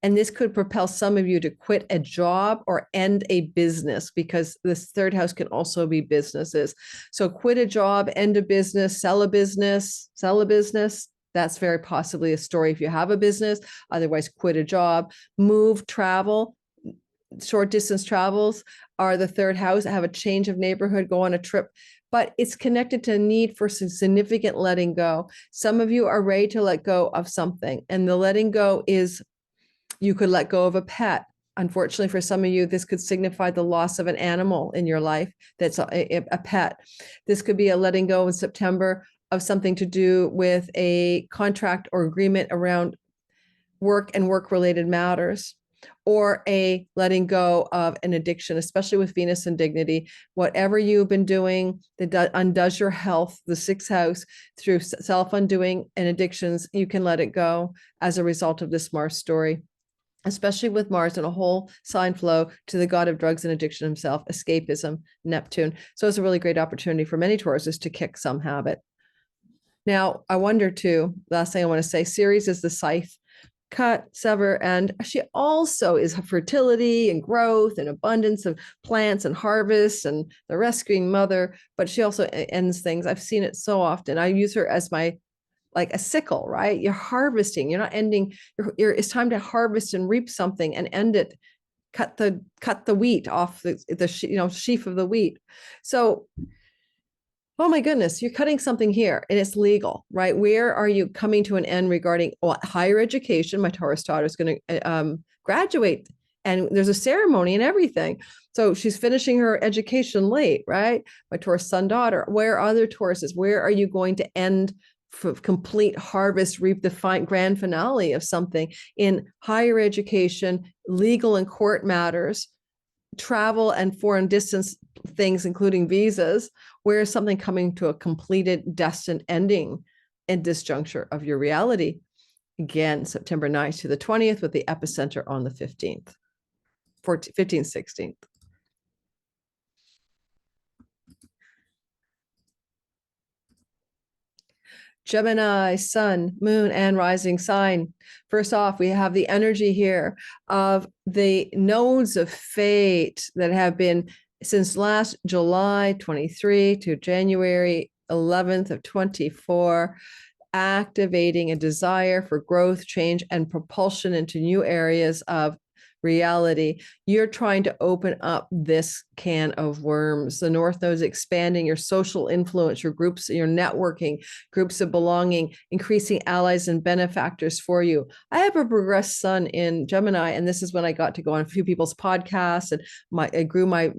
And this could propel some of you to quit a job or end a business, because this third house can also be businesses. So quit a job, end a business, sell a business, sell a business. That's very possibly a story if you have a business. Otherwise, quit a job, move, travel. Short distance travels are the third house. Have a change of neighborhood, go on a trip. But it's connected to a need for some significant letting go. Some of you are ready to let go of something. And the letting go is, you could let go of a pet. Unfortunately, for some of you, this could signify the loss of an animal in your life that's a pet. This could be a letting go in September of something to do with a contract or agreement around work and work-related matters, or a letting go of an addiction, especially with Venus and dignity. Whatever you've been doing that undoes your health, the 6th house, through self-undoing and addictions, you can let it go as a result of this Mars story, especially with Mars in a whole sign flow to the god of drugs and addiction himself, escapism, Neptune. So it's a really great opportunity for many Tauruses to kick some habit. Now, I wonder too, last thing I want to say, Ceres is the scythe, cut, sever, and she also is fertility and growth and abundance of plants and harvests and the rescuing mother, but she also ends things. I've seen it so often. I use her as like a sickle, right? You're harvesting, you're not ending. It's time to harvest and reap something and end it. Cut the wheat off the sheaf of the wheat. So, oh my goodness, you're cutting something here and it's legal, right? Where are you coming to an end regarding higher education? My Taurus daughter is going to graduate, and there's a ceremony and everything. So she's finishing her education late, right? My Taurus son, daughter. Where are other Tauruses? Where are you going to end complete harvest, reap the grand finale of something in higher education, legal and court matters, travel and foreign distance things, including visas, where is something coming to a completed, destined ending in this juncture of your reality. Again, September 9th to the 20th, with the epicenter on the 15th, 15th, 16th. Gemini, sun, moon, and rising sign. First off, we have the energy here of the nodes of fate that have been since last July 23 to January 11th of 24, activating a desire for growth, change, and propulsion into new areas of reality. You're trying to open up this can of worms. The North Node is expanding your social influence, your groups, your networking, groups of belonging, increasing allies and benefactors for you. I have a progressed sun in Gemini, and this is when I got to go on a few people's podcasts, and I grew my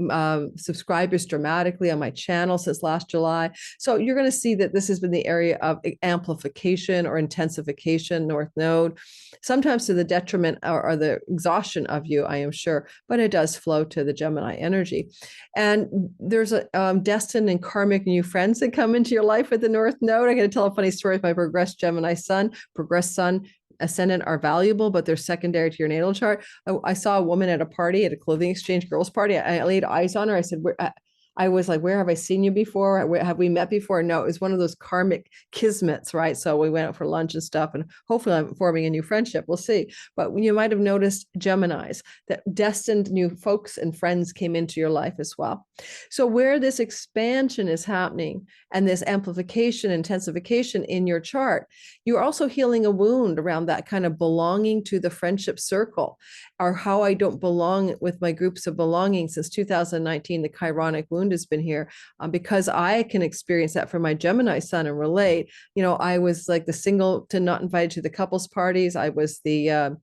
subscribers dramatically on my channel since last July. So you're going to see that this has been the area of amplification or intensification, North Node, sometimes to the detriment or the exhaustion of you, I am sure, but it does flow to the Gemini energy. And there's a destined and karmic new friends that come into your life with the North Node. I'm going to tell a funny story of my progressed Gemini sun. Progressed sun, ascendant are valuable, but they're secondary to your natal chart. I saw a woman at a party, at a clothing exchange girls party. I laid eyes on her. I said, I was like, where have I seen you before? Where, have we met before? No, it was one of those karmic kismets, right? So we went out for lunch and stuff, and hopefully I'm forming a new friendship. We'll see. But you might have noticed Geminis, that destined new folks and friends came into your life as well. So where this expansion is happening and this amplification, intensification in your chart, you're also healing a wound around that kind of belonging to the friendship circle, or how I don't belong with my groups of belonging. Since 2019, the chironic wound has been here, because I can experience that for my Gemini sun and relate. You know, I was like the singleton not invited to the couples parties. I was the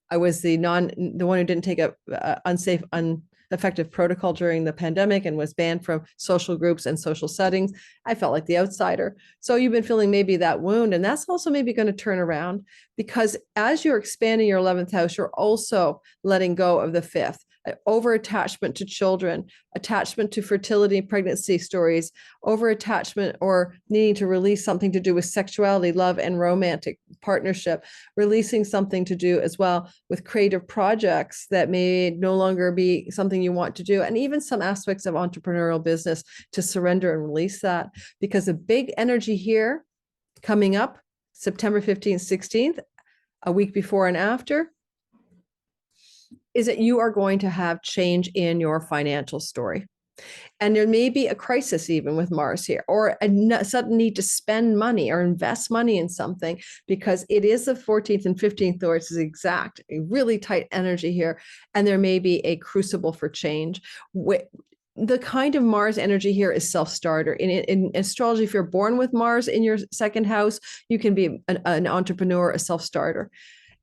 one who didn't take a unsafe, effective protocol during the pandemic and was banned from social groups and social settings. I felt like the outsider. So you've been feeling maybe that wound, and that's also maybe going to turn around, because as you're expanding your 11th house, you're also letting go of the 5th. Over attachment to children, attachment to fertility, pregnancy stories, over attachment or needing to release something to do with sexuality, love, and romantic partnership, releasing something to do as well with creative projects that may no longer be something you want to do, and even some aspects of entrepreneurial business, to surrender and release that. Because a big energy here coming up September 15th, 16th, a week before and after, is that you are going to have change in your financial story. And there may be a crisis even with Mars here, or a sudden need to spend money or invest money in something, because it is the 14th and 15th, or it's exact, a really tight energy here. And there may be a crucible for change. The kind of Mars energy here is self-starter. In astrology, if you're born with Mars in your second house, you can be an entrepreneur, a self-starter,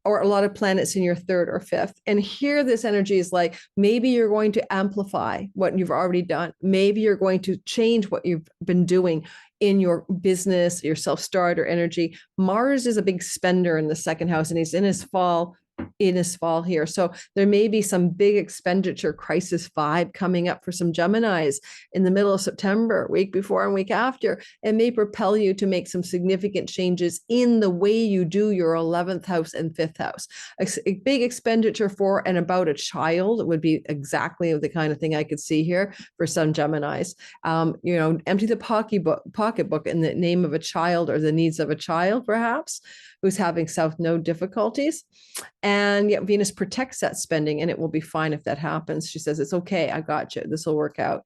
or a lot of planets in your 3rd or 5th. And here this energy is like, maybe you're going to amplify what you've already done. Maybe you're going to change what you've been doing in your business, your self-starter energy. Mars is a big spender in the 2nd house, and he's in his fall here. So there may be some big expenditure crisis vibe coming up for some Geminis in the middle of September, week before and week after. It may propel you to make some significant changes in the way you do your 11th house and 5th house. A big expenditure for and about a child would be exactly the kind of thing I could see here for some Geminis. Empty the pocketbook in the name of a child or the needs of a child, perhaps, who's having South Node difficulties. And yet Venus protects that spending, and it will be fine if that happens. She says, it's okay, I got you, this will work out.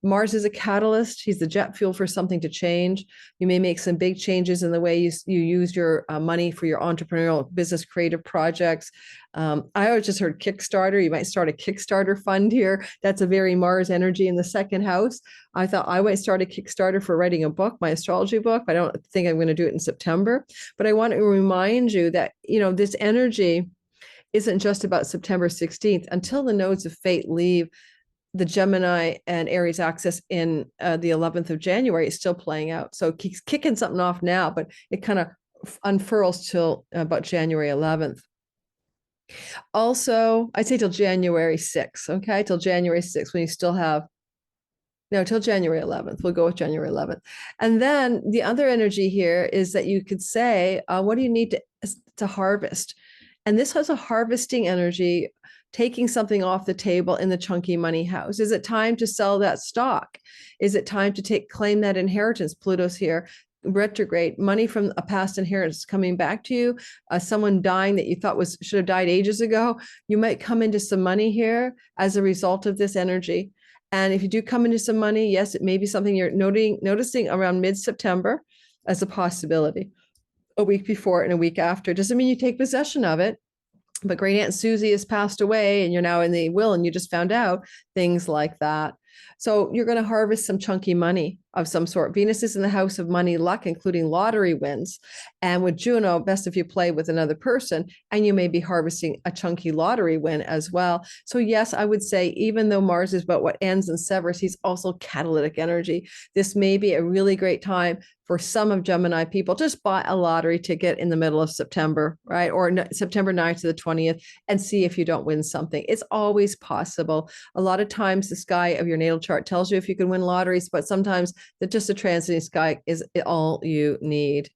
Mars is a catalyst. He's the jet fuel for something to change. You may make some big changes in the way you use your money for your entrepreneurial business, creative projects. I always just heard Kickstarter. You might start a Kickstarter fund here. That's a very Mars energy in the 2nd house. I thought I might start a Kickstarter for writing a book, my astrology book. I don't think I'm going to do it in September, but I want to remind you that, this energy isn't just about September 16th. Until the nodes of fate leave the Gemini and Aries axis in the 11th of January is still playing out. So he's kicking something off now, but it kind of unfurls till about January 11th. Also, I'd say till January 6th, okay? Till January 6th, when you still have, no, till January 11th. We'll go with January 11th. And then the other energy here is that you could say, what do you need to harvest? And this has a harvesting energy, taking something off the table in the chunky money house. Is it time to sell that stock? Is it time to claim that inheritance? Pluto's here, retrograde, money from a past inheritance coming back to you, someone dying that you thought should have died ages ago. You might come into some money here as a result of this energy. And if you do come into some money, yes, it may be something you're noticing around mid-September as a possibility. A week before and a week after. Doesn't mean you take possession of it, but great Aunt Susie has passed away and you're now in the will and you just found out, things like that. So you're going to harvest some chunky money of some sort. Venus is in the house of money luck, including lottery wins. And with Juno, best if you play with another person, and you may be harvesting a chunky lottery win as well. So yes, I would say, even though Mars is about what ends and severs, he's also catalytic energy. This may be a really great time for some of Gemini people. Just buy a lottery ticket in the middle of September, right? Or September 9th to the 20th, and see if you don't win something. It's always possible. A lot of times the sky of your natal chart tells you if you can win lotteries, but sometimes that just a transiting sky is all you need.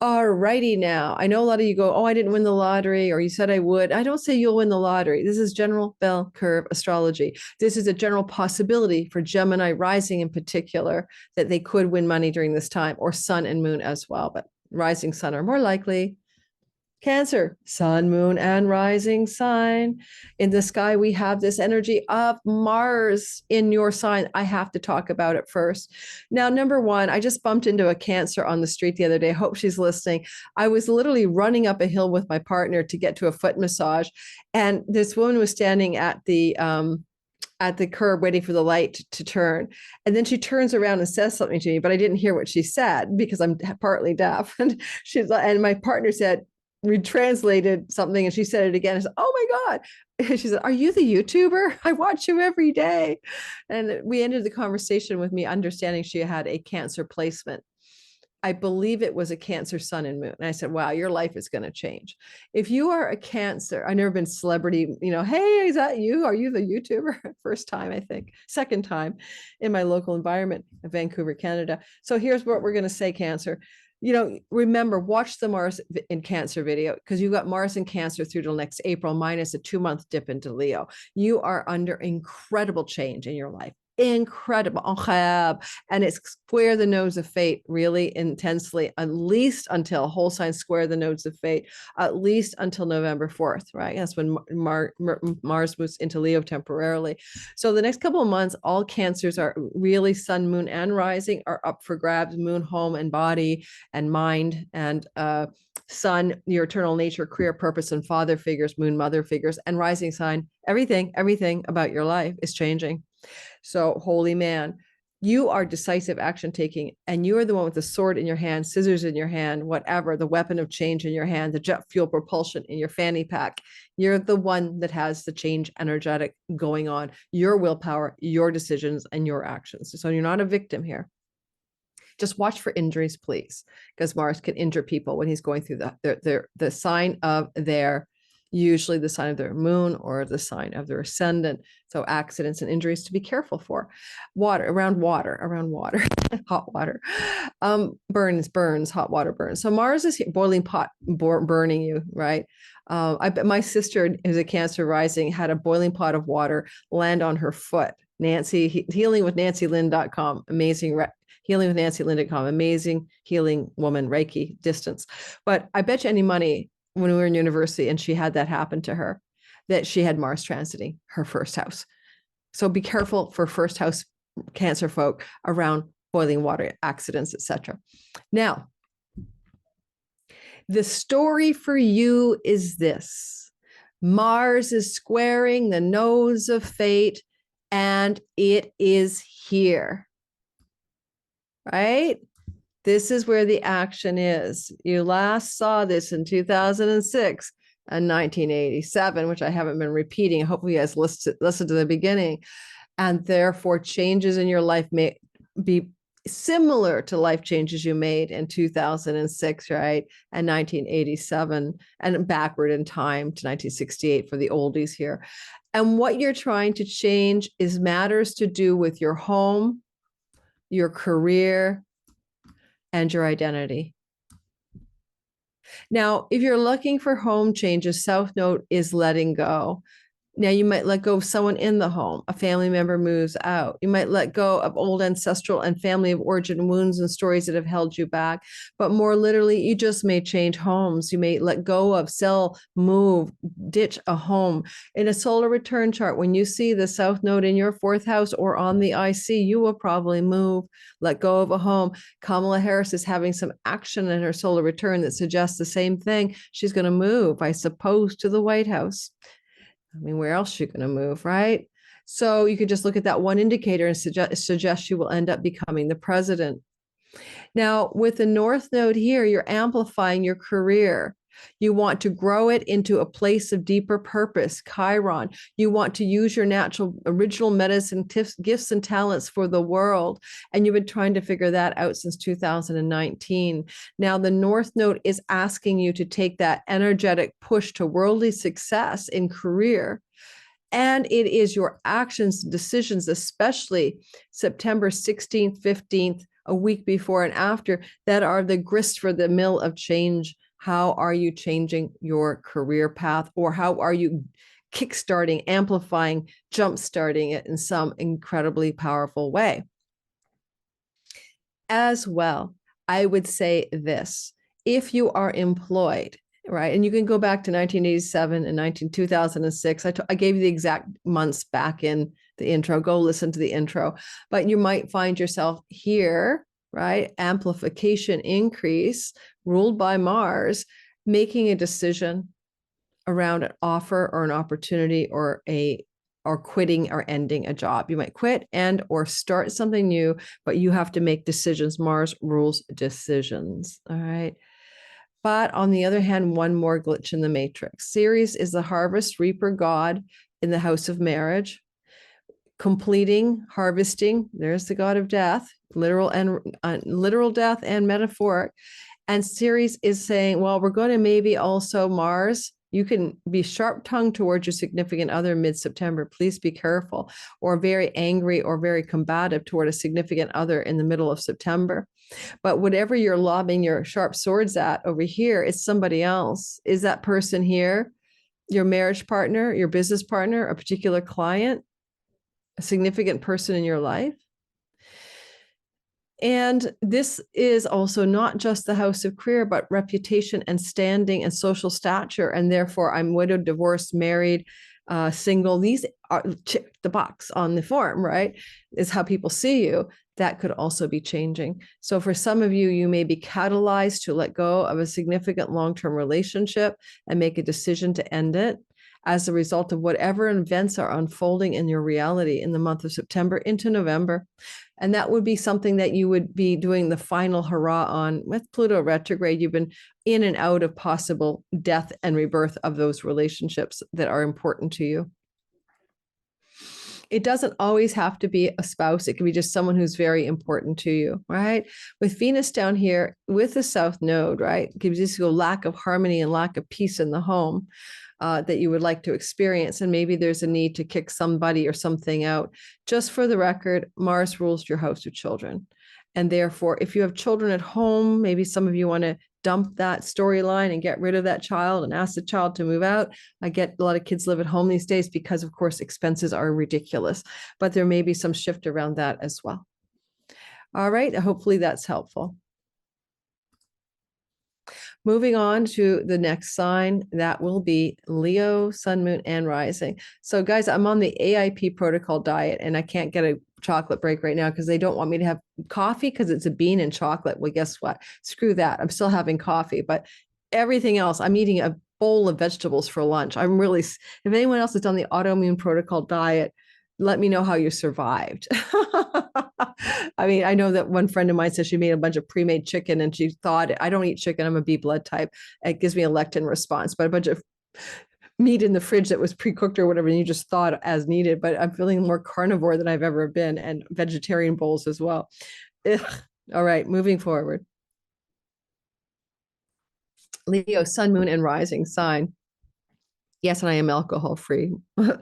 All righty now. I know a lot of you go, oh, I didn't win the lottery, or you said I would. I don't say you'll win the lottery. This is general bell curve astrology. This is a general possibility for Gemini rising in particular, that they could win money during this time, or sun and moon as well, but rising sun are more likely. Cancer, sun, moon, and rising sign. In the sky, we have this energy of Mars in your sign. I have to talk about it first. Now, number one, I just bumped into a Cancer on the street the other day. Hope she's listening. I was literally running up a hill with my partner to get to a foot massage. And this woman was standing at the curb waiting for the light to turn. And then she turns around and says something to me, but I didn't hear what she said because I'm partly deaf. And my partner said, retranslated something, and she said it again. I said, oh my God. And she said, are you the YouTuber? I watch you every day. And we ended the conversation with me understanding she had a Cancer placement. I believe it was a Cancer sun and moon. And I said, wow, your life is going to change. If you are a Cancer, I've never been celebrity, hey, is that you? Are you the YouTuber? First time, I think. Second time in my local environment in Vancouver, Canada. So here's what we're going to say, Cancer. Remember, watch the Mars in Cancer video, because you got Mars in Cancer through till next April, minus a 2-month dip into Leo. You are under incredible change in your life. Incredible. And it's square the nodes of fate really intensely, at least until whole signs square the nodes of fate, at least until November 4th, right? That's when Mars moves into Leo temporarily. So the next couple of months, all Cancers are really sun, moon, and rising are up for grabs. Moon, home and body and mind, and sun, your eternal nature, career, purpose, and father figures, moon, mother figures, and rising sign, everything about your life is changing. So, holy man, you are decisive action taking, and you are the one with the sword in your hand, scissors in your hand, whatever, the weapon of change in your hand, the jet fuel propulsion in your fanny pack. You're the one that has the change energetic going on, your willpower, your decisions, and your actions. So you're not a victim here. Just watch for injuries, please, because Mars can injure people when he's going through the sign of usually the sign of their moon or the sign of their ascendant. So accidents and injuries to be careful for. Around water, hot water, burns, hot water burns. So Mars is boiling pot, burning you, right? I bet my sister, who's a Cancer rising, had a boiling pot of water land on her foot. Nancy, healingwithnancylynn.com, amazing healingwithnancylynn.com, amazing healing woman, Reiki, distance. But I bet you any money, when we were in university and she had that happen to her, that she had Mars transiting her first house. So be careful for first house Cancer folk around boiling water, accidents, etc. Now, the story for you is this. Mars is squaring the nose of fate, and it is here, right? This is where the action is. You last saw this in 2006, and 1987, which I haven't been repeating. Hopefully you guys listen to the beginning. And therefore changes in your life may be similar to life changes you made in 2006, right? And 1987, and backward in time to 1968 for the oldies here. And what you're trying to change is matters to do with your home, your career, and your identity. Now, if you're looking for home changes, South Node is letting go. Now, you might let go of someone in the home. A family member moves out. You might let go of old ancestral and family of origin wounds and stories that have held you back. But more literally, you just may change homes. You may let go of, sell, move, ditch a home. In a solar return chart, when you see the South Node in your fourth house or on the IC, you will probably move, let go of a home. Kamala Harris is having some action in her solar return that suggests the same thing. She's going to move, I suppose, to the White House. I mean, where else is she going to move, right? So you could just look at that one indicator and suggest she will end up becoming the president. Now, with the North Node here, you're amplifying your career. You want to grow it into a place of deeper purpose, Chiron. You want to use your natural original medicine gifts and talents for the world. And you've been trying to figure that out since 2019. Now, the North Node is asking you to take that energetic push to worldly success in career. And it is your actions, decisions, especially September 16th, 15th, a week before and after, that are the grist for the mill of change. How are you changing your career path, or how are you kickstarting, amplifying, jumpstarting it in some incredibly powerful way? As well, I would say this: if you are employed, right, and you can go back to 1987 and 2006. I gave you the exact months back in the intro. Go listen to the intro. But you might find yourself here, right? Amplification increase, ruled by Mars, making a decision around an offer or an opportunity or quitting or ending a job. You might quit and or start something new, but you have to make decisions. Mars rules decisions. All right. But on the other hand, one more glitch in the matrix. Ceres is the harvest reaper god in the house of marriage. Completing, harvesting, there's the god of death, literal death and metaphoric. And Ceres is saying, well, we're going to maybe also Mars. You can be sharp-tongued towards your significant other mid-September. Please be careful. Or very angry or very combative toward a significant other in the middle of September. But whatever you're lobbing your sharp swords at over here, it's somebody else. Is that person here your marriage partner, your business partner, a particular client, a significant person in your life? And this is also not just the house of career, but reputation and standing and social stature. And therefore, I'm widowed, divorced, married, single. These are check the box on the form, right? Is how people see you. That could also be changing. So for some of you, you may be catalyzed to let go of a significant long-term relationship and make a decision to end it as a result of whatever events are unfolding in your reality in the month of September into November. And that would be something that you would be doing the final hurrah on. With Pluto retrograde, you've been in and out of possible death and rebirth of those relationships that are important to you. It doesn't always have to be a spouse. It can be just someone who's very important to you, right? With Venus down here with the South Node, right, gives you a lack of harmony and lack of peace in the home that you would like to experience. And maybe there's a need to kick somebody or something out. Just for the record, Mars rules your house of children. And therefore, if you have children at home, maybe some of you want to dump that storyline and get rid of that child and ask the child to move out. I get a lot of kids live at home these days because, of course, expenses are ridiculous, but there may be some shift around that as well. All right. Hopefully that's helpful. Moving on to the next sign, that will be Leo, Sun, Moon, and Rising. So guys, I'm on the AIP protocol diet and I can't get a chocolate break right now because they don't want me to have coffee because it's a bean and chocolate. Well, guess what? Screw that. I'm still having coffee, but everything else, I'm eating a bowl of vegetables for lunch. I'm really, if anyone else has done the autoimmune protocol diet, let me know how you survived. I mean, I know that one friend of mine said she made a bunch of pre-made chicken and she thought, I don't eat chicken, I'm a B blood type. It gives me a lectin response, but a bunch of meat in the fridge that was pre-cooked or whatever, and you just thawed as needed. But I'm feeling more carnivore than I've ever been, and vegetarian bowls as well. Ugh. All right, moving forward. Leo, sun, moon, and rising sign. Yes, and I am alcohol free because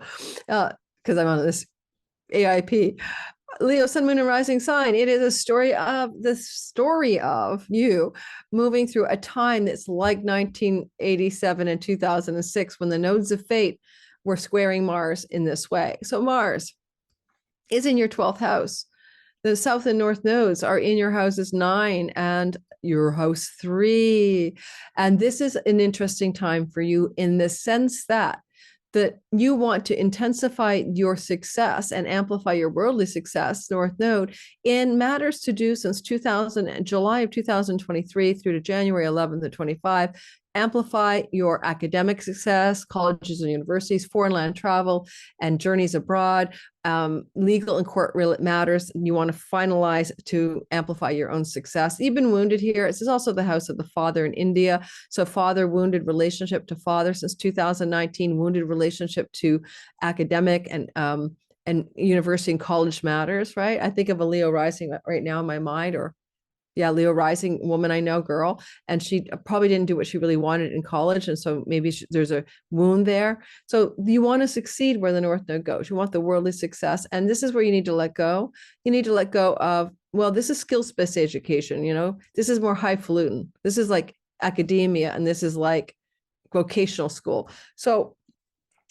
I'm on this AIP. Leo, sun, moon, and rising sign. It is a story of you moving through a time that's like 1987 and 2006 when the nodes of fate were squaring Mars in this way. So Mars is in your 12th house. The South and North nodes are in your houses 9 and your house 3. And this is an interesting time for you in the sense that you want to intensify your success and amplify your worldly success, North Node, in matters to do since July of 2023 through to January 11th of 25. Amplify your academic success, colleges and universities, foreign land travel, and journeys abroad, legal and court matters. You want to finalize to amplify your own success. You've been wounded here. This is also the house of the father in India. So father, wounded relationship to father since 2019, wounded relationship to academic and university and college matters, right? I think of a Leo rising right now in my mind, or Leo rising woman I know, girl, and she probably didn't do what she really wanted in college, and so maybe there's a wound there. So you want to succeed where the North Node goes. You want the worldly success, and this is where you need to let go. You need to let go of, well, this is skills-based education, this is more highfalutin. This is like academia, and this is like vocational school. So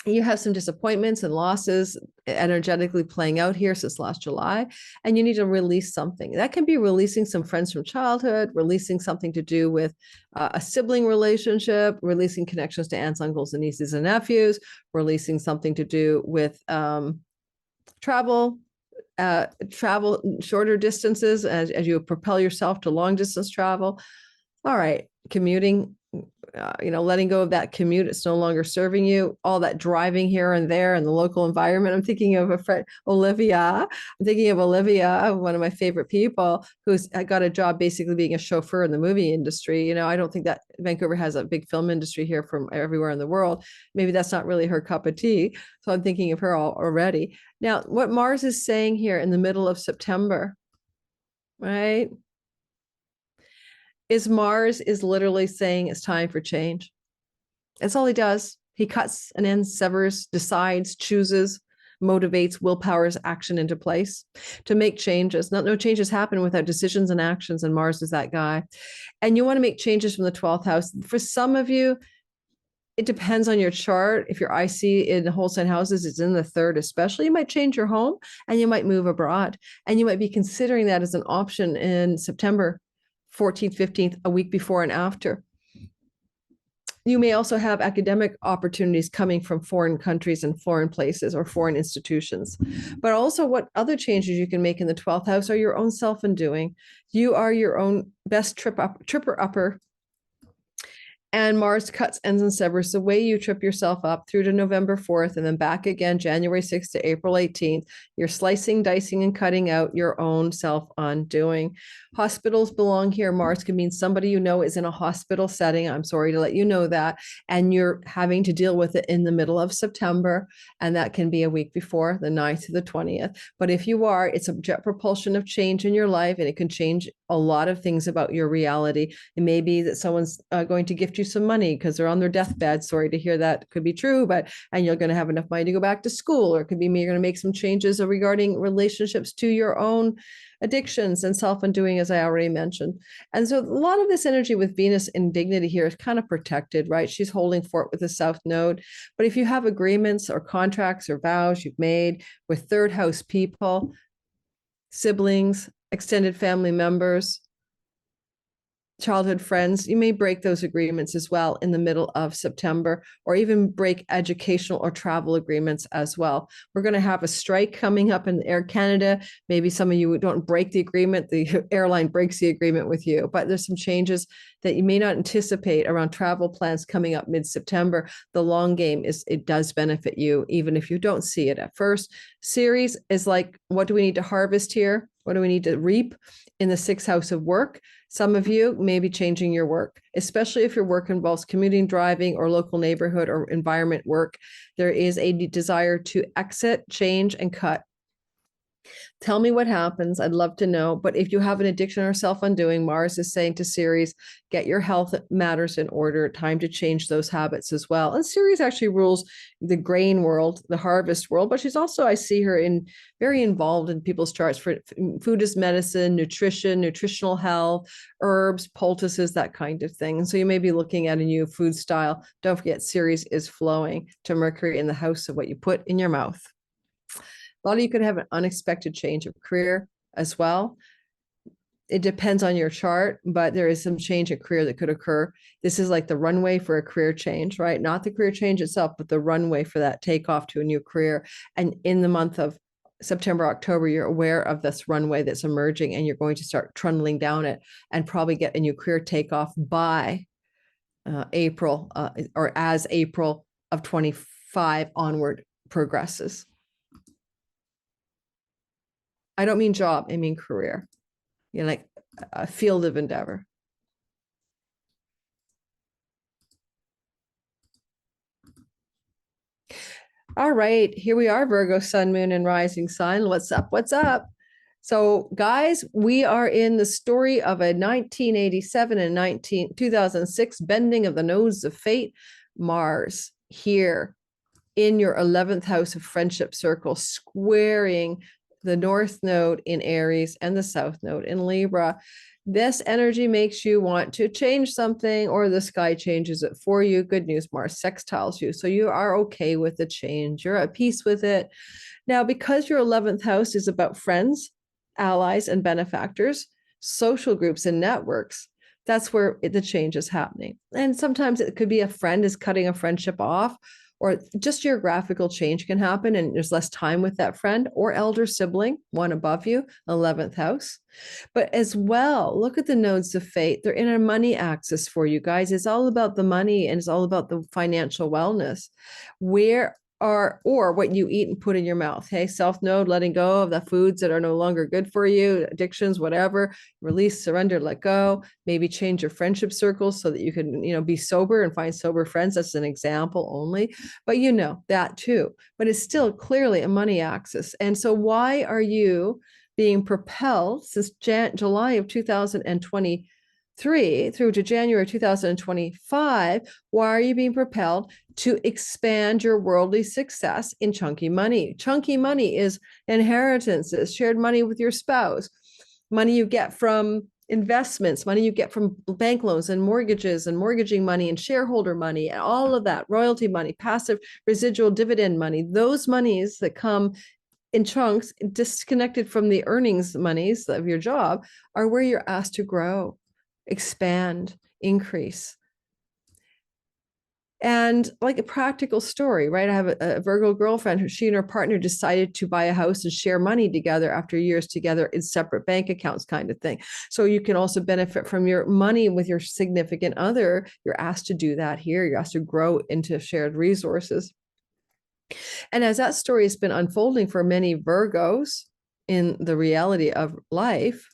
you have some disappointments and losses energetically playing out here since last July, and you need to release something. That can be releasing some friends from childhood, releasing something to do with a sibling relationship, releasing connections to aunts, uncles, and nieces and nephews, releasing something to do with travel shorter distances as you propel yourself to long distance travel. All right, commuting. Letting go of that commute. It's no longer serving you. All that driving here and there in the local environment. I'm thinking of a friend, Olivia. I'm thinking of Olivia, one of my favorite people, who's got a job basically being a chauffeur in the movie industry. I don't think that Vancouver has a big film industry here from everywhere in the world. Maybe that's not really her cup of tea. So I'm thinking of her already. Now, what Mars is saying here in the middle of September, right? Is Mars is literally saying it's time for change. That's all he does. He cuts and ends, severs, decides, chooses, motivates, willpowers action into place to make changes. No changes happen without decisions and actions, and Mars is that guy. And you want to make changes from the 12th house. For some of you, it depends on your chart. If your IC in the whole sign houses is in the 3rd, especially, you might change your home and you might move abroad. And you might be considering that as an option in September 14th, 15th, a week before and after. You may also have academic opportunities coming from foreign countries and foreign places or foreign institutions. But also what other changes you can make in the 12th house are your own self-undoing. You are your own best tripper upper. And Mars cuts, ends, and severs the way you trip yourself up through to November 4th and then back again January 6th to April 18th. You're slicing, dicing, and cutting out your own self-undoing. Hospitals belong here. Mars can mean somebody you know is in a hospital setting. I'm sorry to let you know that. And you're having to deal with it in the middle of September. And that can be a week before the 9th to the 20th. But if you are, it's a jet propulsion of change in your life, and it can change a lot of things about your reality. It may be that someone's going to gift you some money because they're on their deathbed. Sorry to hear that. Could be true, and you're going to have enough money to go back to school, or it could be you're going to make some changes regarding relationships to your own addictions and self-undoing, as I already mentioned. And so a lot of this energy with Venus in dignity here is kind of protected, right? She's holding fort with the South Node. But if you have agreements or contracts or vows you've made with 3rd house people, siblings, extended family members, childhood friends, you may break those agreements as well in the middle of September, or even break educational or travel agreements as well. We're going to have a strike coming up in Air Canada. Maybe some of you don't break the agreement, the airline breaks the agreement with you, but there's some changes that you may not anticipate around travel plans coming up mid-September. The long game is it does benefit you, even if you don't see it at first. Ceres is like, what do we need to harvest here? What do we need to reap in the 6th house of work? Some of you may be changing your work, especially if your work involves commuting, driving, or local neighborhood or environment work. There is a desire to exit, change, and cut. Tell me what happens. I'd love to know. But if you have an addiction or self-undoing, Mars is saying to Ceres, get your health matters in order. Time to change those habits as well. And Ceres actually rules the grain world, the harvest world, but she's also, I see her in very involved in people's charts for food as medicine, nutrition, nutritional health, herbs, poultices, that kind of thing. And so you may be looking at a new food style. Don't forget, Ceres is flowing to Mercury in the house of what you put in your mouth. A lot of you could have an unexpected change of career as well. It depends on your chart, but there is some change in career that could occur. This is like the runway for a career change, right? Not the career change itself, but the runway for that takeoff to a new career. And in the month of September, October, you're aware of this runway that's emerging, and you're going to start trundling down it and probably get a new career takeoff by April or as April of 25 onward progresses. I don't mean job, I mean career, like a field of endeavor. All right, here we are, Virgo, sun, moon, and rising sign. What's up? What's up? So guys, we are in the story of a 1987 and 2006 bending of the nodes of fate. Mars here in your 11th house of friendship circle, squaring the North Node in Aries and the South Node in Libra. This energy makes you want to change something, or the sky changes it for you. Good news, Mars sextiles you. So you are okay with the change. You're at peace with it. Now, because your 11th house is about friends, allies, and benefactors, social groups and networks, that's where the change is happening. And sometimes it could be a friend is cutting a friendship off, or just geographical change can happen and there's less time with that friend or elder sibling, one above you, 11th house. But as well, look at the nodes of fate. They're in a money axis for you guys. It's all about the money and it's all about the financial wellness. Or what you eat and put in your mouth. Hey, South Node, letting go of the foods that are no longer good for you, addictions, whatever, release, surrender, let go, maybe change your friendship circles so that you can, be sober and find sober friends. That's an example only, but that too, but it's still clearly a money axis. And so why are you being propelled since July of 2023 through to January 2025, why are you being propelled to expand your worldly success in chunky money? Chunky money is inheritances, shared money with your spouse, money you get from investments, money you get from bank loans and mortgages and mortgaging money and shareholder money and all of that, royalty money, passive residual dividend money, those monies that come in chunks disconnected from the earnings monies of your job are where you're asked to grow, expand, increase. And like a practical story, right? I have a Virgo girlfriend who, she and her partner decided to buy a house and share money together after years together in separate bank accounts, kind of thing. So you can also benefit from your money with your significant other. You're asked to do that here. You're asked to grow into shared resources. And as that story has been unfolding for many Virgos in the reality of life,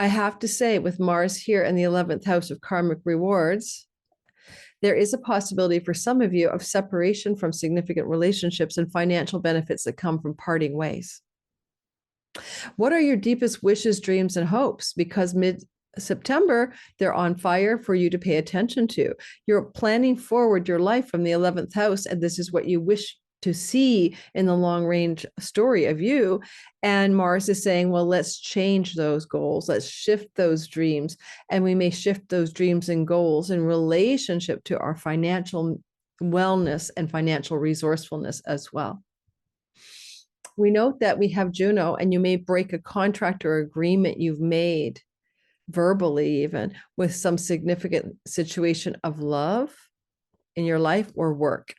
I have to say, with Mars here in the 11th house of karmic rewards, there is a possibility for some of you of separation from significant relationships and financial benefits that come from parting ways. What are your deepest wishes, dreams, and hopes? Because mid-September, they're on fire for you to pay attention to. You're planning forward your life from the 11th house, and this is what you wish to see in the long range story of you. And Mars is saying, well, let's change those goals. Let's shift those dreams. And we may shift those dreams and goals in relationship to our financial wellness and financial resourcefulness as well. We note that we have Juno, and you may break a contract or agreement you've made verbally, even with some significant situation of love in your life or work.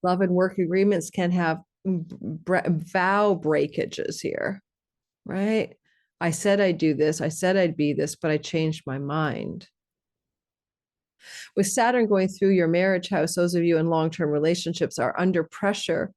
Love and work agreements can have vow breakages here, right? I said I'd do this. I said I'd be this, but I changed my mind. With Saturn going through your marriage house, those of you in long-term relationships are under pressure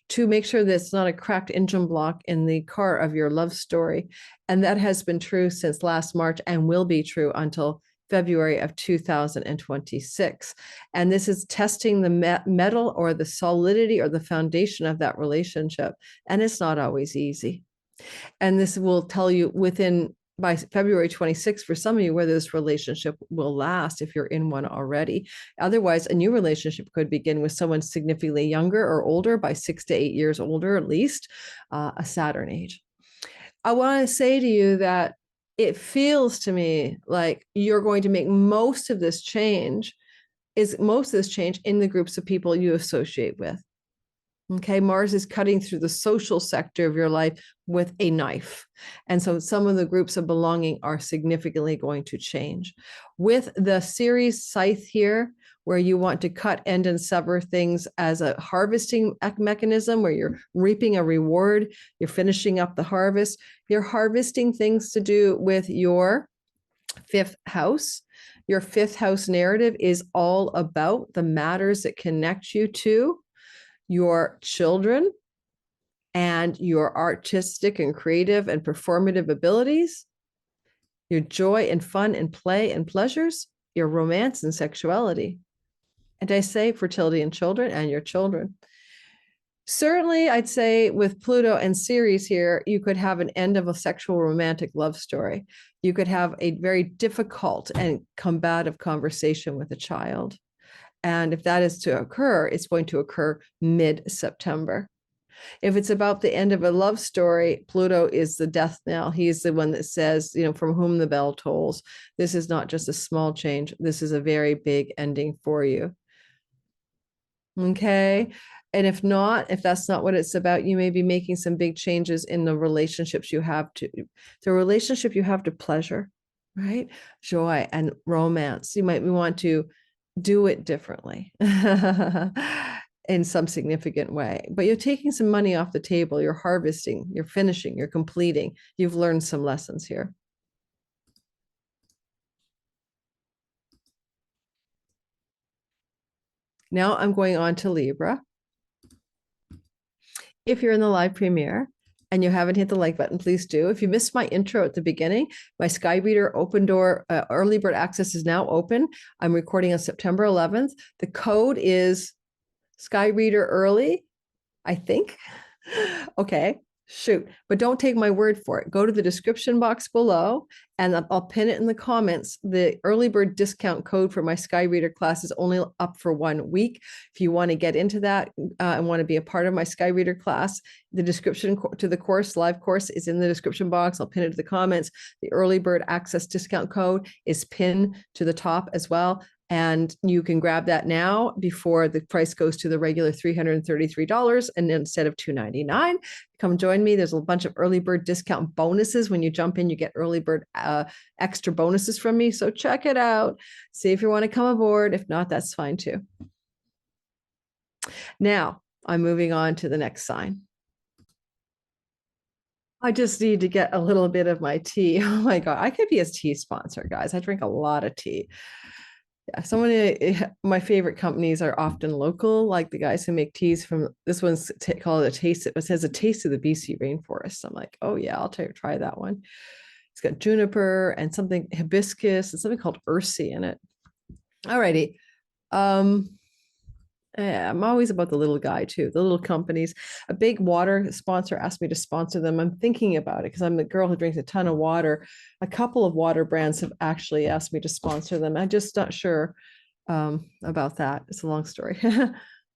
to make sure that it's not a cracked engine block in the car of your love story. And that has been true since last March and will be true until February of 2026. And this is testing the metal or the solidity or the foundation of that relationship. And it's not always easy. And this will tell you by February 26th, for some of you, whether this relationship will last if you're in one already. Otherwise, a new relationship could begin with someone significantly younger or older, by 6 to 8 years older, at least, a Saturn age. I want to say to you that it feels to me like you're going to make most of this change in the groups of people you associate with. Okay, Mars is cutting through the social sector of your life with a knife. And so some of the groups of belonging are significantly going to change. With the Ceres scythe here, where you want to cut, end, and sever things as a harvesting mechanism, where you're reaping a reward, you're finishing up the harvest, you're harvesting things to do with your fifth house. Your fifth house narrative is all about the matters that connect you to your children and your artistic and creative and performative abilities, your joy and fun and play and pleasures, your romance and sexuality. And I say fertility in children and your children. Certainly, I'd say with Pluto and Ceres here, you could have an end of a sexual romantic love story. You could have a very difficult and combative conversation with a child. And if that is to occur, it's going to occur mid-September. If it's about the end of a love story, Pluto is the death knell. He's the one that says, from whom the bell tolls. This is not just a small change. This is a very big ending for you. Okay. And if that's not what it's about, you may be making some big changes in the relationships you have to pleasure, right? Joy and romance. You might want to do it differently in some significant way, but you're taking some money off the table. You're harvesting, you're finishing, you're completing. You've learned some lessons here. Now I'm going on to Libra. If you're in the live premiere and you haven't hit the like button, please do. If you missed my intro at the beginning, my SKYREADER open door early bird access is now open. I'm recording on September 11th. The code is SKYREADER early, I think. Okay, shoot. But don't take my word for it. Go to the description box below and I'll pin it in the comments. The early bird discount code for my SKYREADER class is only up for 1 week. If you want to get into that and want to be a part of my SKYREADER class, the description to the course, live course, is in the description box. I'll pin it to the comments. The early bird access discount code is pinned to the top as well. And you can grab that now before the price goes to the regular $333 and instead of $299. Come join me. There's a bunch of early bird discount bonuses. When you jump in, you get early bird extra bonuses from me. So check it out. See if you want to come aboard. If not, that's fine too. Now I'm moving on to the next sign. I just need to get a little bit of my tea. Oh my God. I could be a tea sponsor, guys. I drink a lot of tea. Yeah, my favorite companies are often local, like the guys who make teas from this one's called a taste. It says a taste of the BC rainforest. I'm like, oh yeah, I'll try that one. It's got juniper and something hibiscus and something called ursi in it. Alrighty. Yeah, I'm always about the little guy too, the little companies. A big water sponsor asked me to sponsor them. I'm thinking about it because I'm the girl who drinks a ton of water. A couple of water brands have actually asked me to sponsor them. I'm just not sure about that. It's a long story.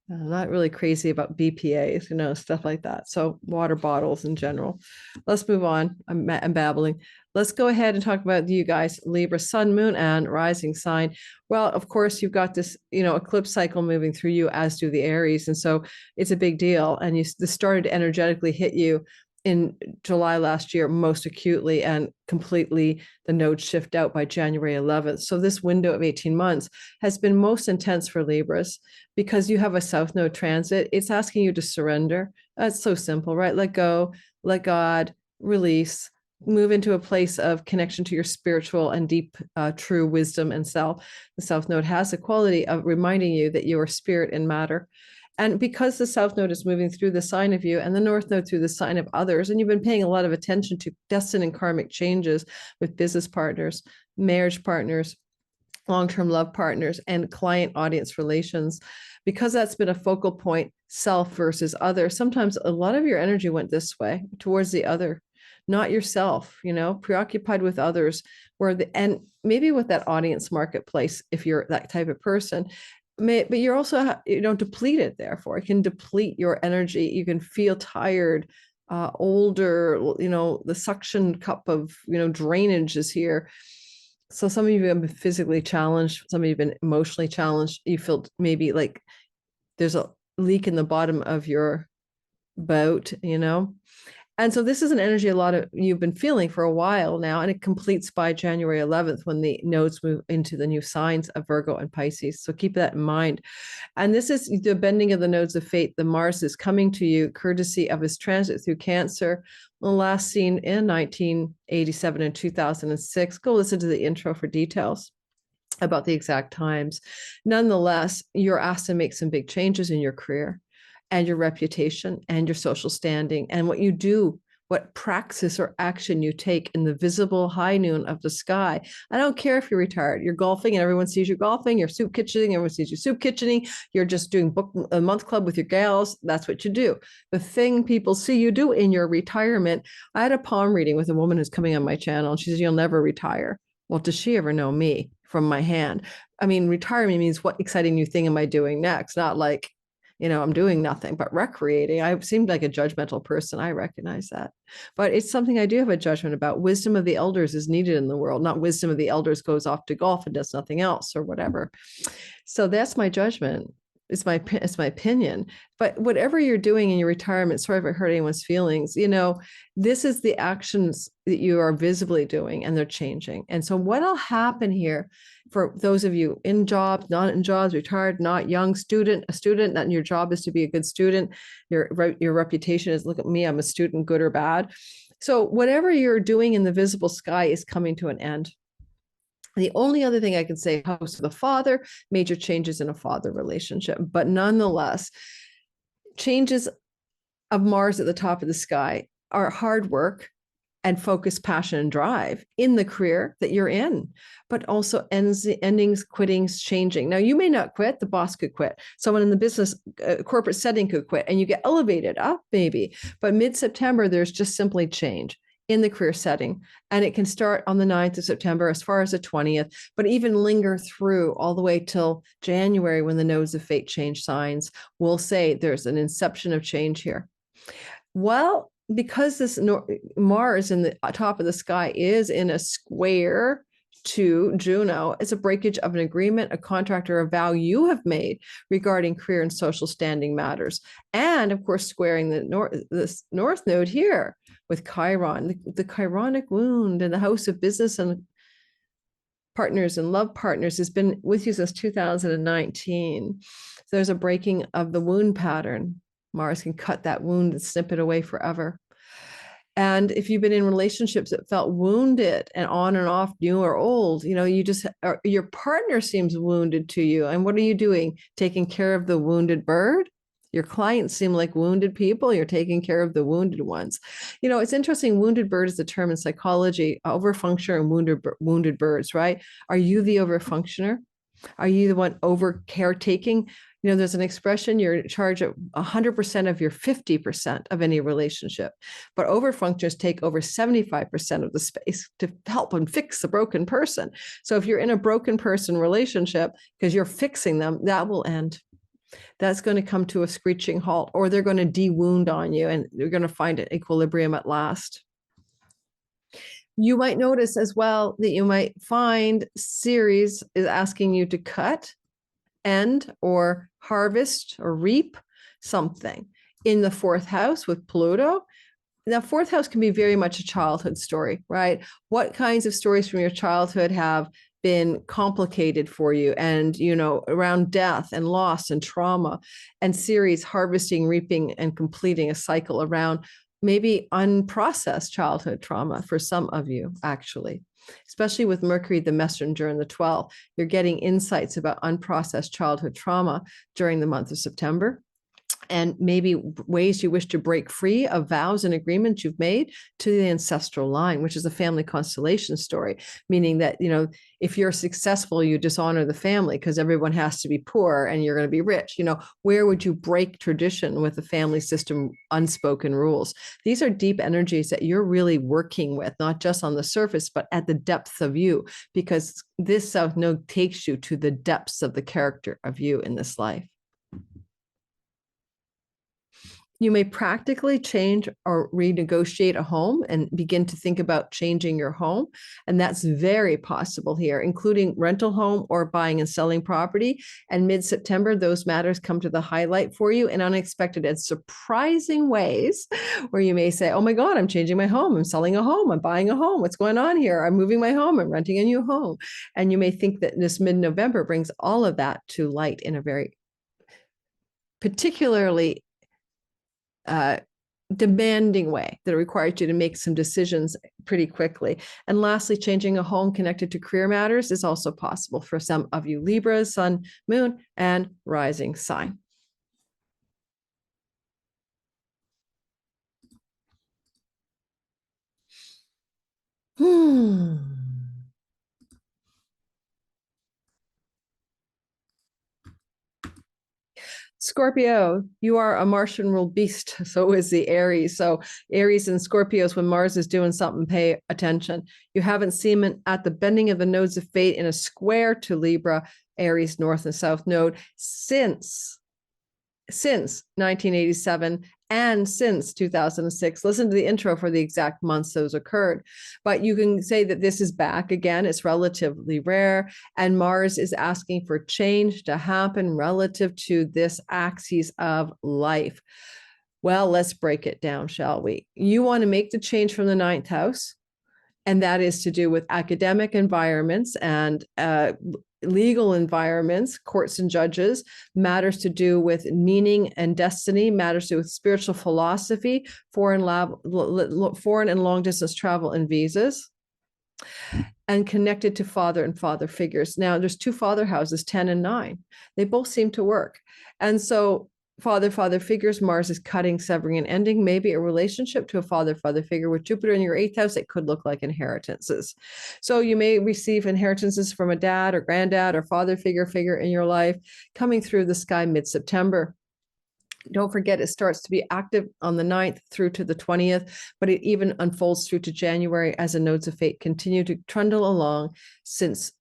I'm not really crazy about BPAs, stuff like that. So water bottles in general. Let's move on. I'm babbling. Let's go ahead and talk about you guys, Libra, sun, moon, and rising sign. Well, of course, you've got this, eclipse cycle moving through you, as do the Aries. And so it's a big deal. And this started to energetically hit you in July last year, most acutely, and completely the nodes shift out by January 11th. So this window of 18 months has been most intense for Libras because you have a South Node transit. It's asking you to surrender. That's so simple, right? Let go, let God, release, move into a place of connection to your spiritual and deep, true wisdom and self. The South Node has the quality of reminding you that you are spirit and matter. And because the South Node is moving through the sign of you and the North Node through the sign of others, and you've been paying a lot of attention to destined and karmic changes with business partners, marriage partners, long-term love partners, and client audience relations, because that's been a focal point, self versus other, sometimes a lot of your energy went this way towards the other, not yourself, preoccupied with others, and maybe with that audience marketplace, if you're that type of person. But you're also, depleted, therefore it can deplete your energy. You can feel tired, older, the suction cup of, drainage is here. So some of you have been physically challenged. Some of you have been emotionally challenged. You feel maybe like there's a leak in the bottom of your boat, And so this is an energy a lot of you've been feeling for a while now, and it completes by January 11th when the nodes move into the new signs of Virgo and Pisces. So keep that in mind. And this is the bending of the nodes of fate. The Mars is coming to you courtesy of his transit through Cancer, last seen in 1987 and 2006. Go listen to the intro for details about the exact times. Nonetheless, you're asked to make some big changes in your career and your reputation and your social standing and what you do, what praxis or action you take in the visible high noon of the sky. I don't care if you're retired, you're golfing and everyone sees you golfing, you're soup kitchening, everyone sees you soup kitchening, you're just doing book a month club with your gals, that's what you do. The thing people see you do in your retirement. I had a palm reading with a woman who's coming on my channel, and she says, you'll never retire. Well, does she ever know me from my hand? I mean, retirement means what exciting new thing am I doing next? Not like, I'm doing nothing but recreating. I seemed like a judgmental person. I recognize that. But it's something I do have a judgment about. Wisdom of the elders is needed in the world, not wisdom of the elders goes off to golf and does nothing else or whatever. So that's my judgment. It's my opinion. But whatever you're doing in your retirement, sorry if I hurt anyone's feelings, this is the actions that you are visibly doing, and they're changing. And so what'll happen here for those of you in jobs, not in jobs, retired, not young, a student, that your job is to be a good student. Your reputation is, look at me, I'm a student, good or bad. So whatever you're doing in the visible sky is coming to an end. The only other thing I can say, house of the father, major changes in a father relationship, but nonetheless, changes of Mars at the top of the sky are hard work and focus, passion, and drive in the career that you're in, but also endings, quittings, changing. Now, you may not quit, the boss could quit. Someone in the business corporate setting could quit, and you get elevated up maybe, but mid-September, there's just simply change in the career setting. And it can start on the 9th of September as far as the 20th, but even linger through all the way till January when the nodes of fate change signs. We'll say there's an inception of change here. Well, because this Mars in the top of the sky is in a square to Juno, it's a breakage of an agreement, a contract, or a vow you have made regarding career and social standing matters. And of course, squaring this North Node here with Chiron, the Chironic wound in the house of business and partners and love partners has been with you since 2019. So there's a breaking of the wound pattern. Mars can cut that wound and snip it away forever. And if you've been in relationships that felt wounded and on and off, new or old, your partner seems wounded to you. And what are you doing? Taking care of the wounded bird? Your clients seem like wounded people. You're taking care of the wounded ones. It's interesting. Wounded bird is a term in psychology, overfunctioner and wounded birds, right? Are you the overfunctioner? Are you the one over caretaking? There's an expression, you're in charge of 100% of your 50% of any relationship, but overfunctioners take over 75% of the space to help and fix the broken person. So if you're in a broken person relationship, because you're fixing them, that will end. That's going to come to a screeching halt, or they're going to de-wound on you and you're going to find an equilibrium at last. You might notice as well that you might find Ceres is asking you to cut, end, or harvest or reap something in the fourth house with Pluto. Now, fourth house can be very much a childhood story, right? What kinds of stories from your childhood have been complicated for you and, around death and loss and trauma, and Ceres harvesting, reaping, and completing a cycle around maybe unprocessed childhood trauma for some of you, actually. Especially with Mercury, the messenger in the 12th, you're getting insights about unprocessed childhood trauma during the month of September. and maybe ways you wish to break free of vows and agreements you've made to the ancestral line, which is a family constellation story, meaning that, you know, if you're successful, you dishonor the family because everyone has to be poor and you're going to be rich. You know, where would you break tradition with the family system, unspoken rules? These are deep energies that you're really working with, not just on the surface, but at the depth of you, because this South Node takes you to the depths of the character of you in this life. You may practically change or renegotiate a home and begin to think about changing your home. And that's very possible here, including rental home or buying and selling property. And mid-September, those matters come to the highlight for you in unexpected and surprising ways, where you may say, oh my God, I'm changing my home. I'm selling a home. I'm buying a home. What's going on here? I'm moving my home. I'm renting a new home. And you may think that this mid-November brings all of that to light in a very particularly demanding way that requires you to make some decisions pretty quickly. And lastly, changing a home connected to career matters is also possible for some of you Libras, sun, moon, and rising sign. Scorpio, you are a Martian ruled beast. So is the Aries. So Aries and Scorpios, when Mars is doing something, pay attention. You haven't seen it at the bending of the nodes of fate in a square to Libra, Aries, North and South Node since 1987 and since 2006. Listen to the intro for the exact months those occurred. But you can say that this is back again. It's relatively rare. And Mars is asking for change to happen relative to this axis of life. Well, let's break it down, shall we? You want to make the change from the ninth house. And that is to do with academic environments and legal environments, courts and judges, matters to do with meaning and destiny, matters to do with spiritual philosophy, foreign and long distance travel and visas, and connected to father and father figures. Now, there's two father houses, 10 and 9. They both seem to work. And so father figures, Mars is cutting, severing, and ending. Maybe a relationship to a father figure with Jupiter in your 8th house. It could look like inheritances. So you may receive inheritances from a dad or granddad or father figure in your life coming through the sky mid-September. Don't forget, it starts to be active on the 9th through to the 20th, but it even unfolds through to January as the nodes of fate continue to trundle along since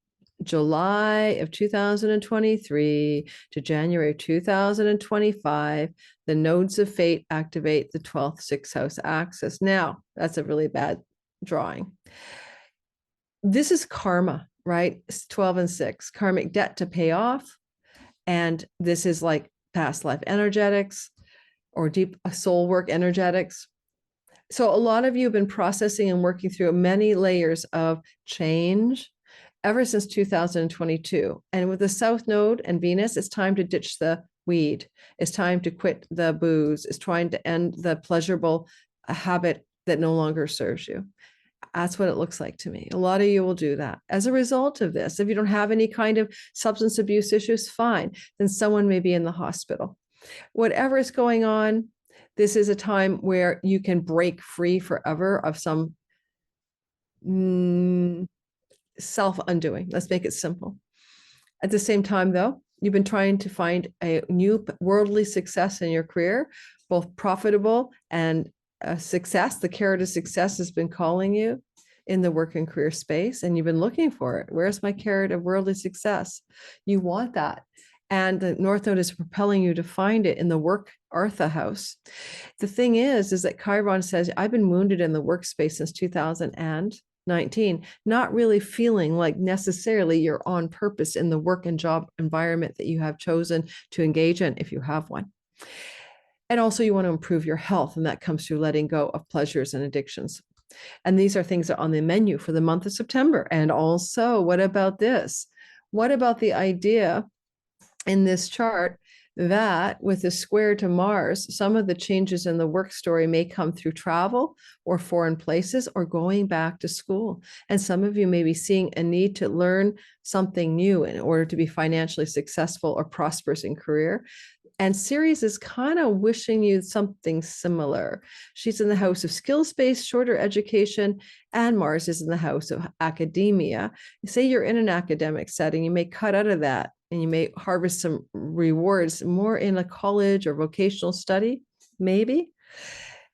July of 2023 to January of 2025, the nodes of fate activate the 12th 6th house axis. Now, that's a really bad drawing. This is karma, right? It's 12 and 6, karmic debt to pay off. And this is like past life energetics or deep soul work energetics. So a lot of you have been processing and working through many layers of change ever since 2022. And with the South Node and Venus, it's time to ditch the weed. It's time to quit the booze. It's trying to end the pleasurable habit that no longer serves you. That's what it looks like to me. A lot of you will do that. As a result of this, if you don't have any kind of substance abuse issues, fine. Then someone may be in the hospital. Whatever is going on, this is a time where you can break free forever of some self-undoing. Let's make it simple. At the same time, though, you've been trying to find a new worldly success in your career, both profitable and success. The carrot of success has been calling you in the work and career space, and you've been looking for it. Where's my carrot of worldly success? You want that. And the North Node is propelling you to find it in the work Artha house. The thing is that Chiron says, I've been wounded in the workspace since 2019, not really feeling like necessarily you're on purpose in the work and job environment that you have chosen to engage in, if you have one. And also you want to improve your health, and that comes through letting go of pleasures and addictions. And these are things that are on the menu for the month of September. And also, what about this? What about the idea in this chart that with the square to Mars, some of the changes in the work story may come through travel or foreign places or going back to school. And some of you may be seeing a need to learn something new in order to be financially successful or prosperous in career. And Ceres is kind of wishing you something similar. She's in the house of skills-based, shorter education, and Mars is in the house of academia. Say you're in an academic setting, you may cut out of that and you may harvest some rewards more in a college or vocational study, maybe.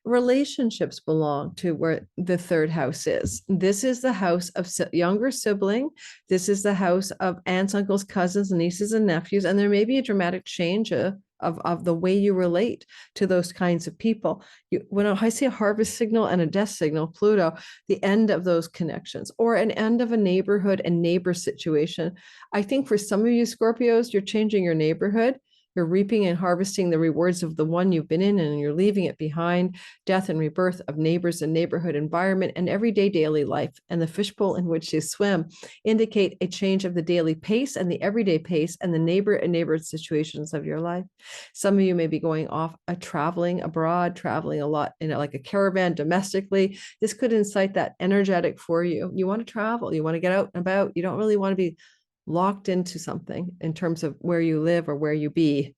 Relationships belong to where the third house is. This is the house of younger sibling. This is the house of aunts, uncles, cousins, nieces, and nephews. And there may be a dramatic change of the way you relate to those kinds of people. When I see a harvest signal and a death signal, Pluto, the end of those connections or an end of a neighborhood and neighbor situation. I think for some of you Scorpios, you're changing your neighborhood. You're reaping and harvesting the rewards of the one you've been in, and you're leaving it behind. Death and rebirth of neighbors and neighborhood environment and everyday daily life and the fishbowl in which you swim indicate a change of the daily pace and the everyday pace and the neighbor and neighborhood situations of your life. Some of you may be going off traveling abroad, traveling a lot in like a caravan domestically. This could incite that energetic for you. You want to travel, you want to get out and about. You don't really want to be locked into something in terms of where you live or where you be.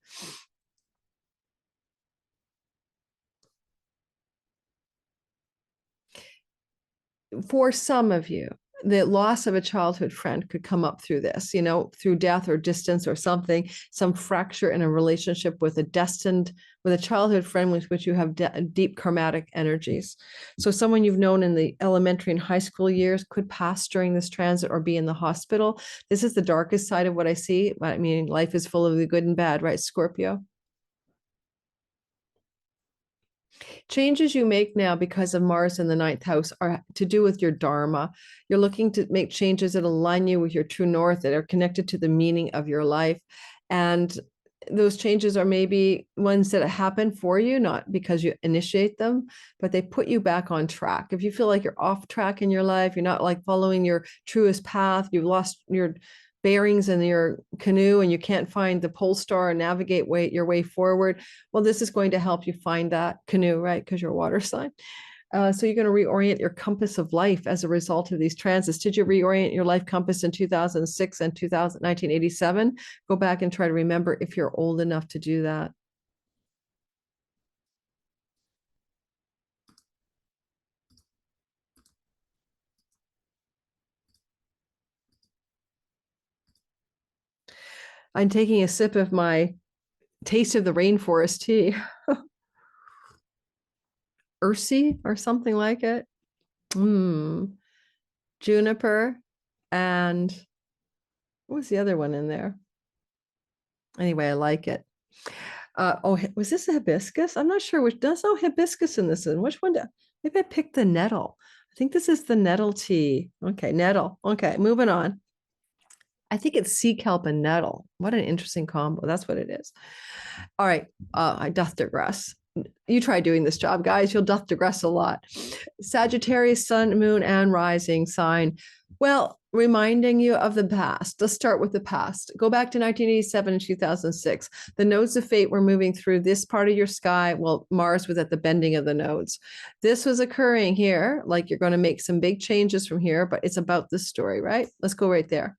For some of you, the loss of a childhood friend could come up through this, through death or distance or something, some fracture in a relationship with a childhood friend with which you have deep karmatic energies. So someone you've known in the elementary and high school years could pass during this transit or be in the hospital. This is the darkest side of what I see. I mean, life is full of the good and bad, right, Scorpio? Changes you make now because of Mars in the ninth house are to do with your dharma. You're looking to make changes that align you with your true north, that are connected to the meaning of your life. And those changes are maybe ones that happen for you, not because you initiate them, but they put you back on track. If you feel like you're off track in your life, you're not like following your truest path, you've lost your bearings in your canoe and you can't find the pole star and navigate your way forward, well, this is going to help you find that canoe, right? Because you're a water sign. So you're going to reorient your compass of life as a result of these transits. Did you reorient your life compass in 2006 and 1987? Go back and try to remember if you're old enough to do that. I'm taking a sip of my Taste of the Rainforest tea. Ursi or something like it. Juniper and what was the other one in there? Anyway, I like it. Was this a hibiscus? I'm not sure which. There's no hibiscus in this. Which one? Maybe I picked the nettle. I think this is the nettle tea. Okay, nettle. Okay, moving on. I think it's sea kelp and nettle. What an interesting combo. That's what it is. All right. I doth digress. You try doing this job, guys. You'll doth digress a lot. Sagittarius, sun, moon, and rising sign. Well, reminding you of the past. Let's start with the past. Go back to 1987 and 2006. The nodes of fate were moving through this part of your sky. Well, Mars was at the bending of the nodes. This was occurring here. Like you're going to make some big changes from here, but it's about this story, right? Let's go right there.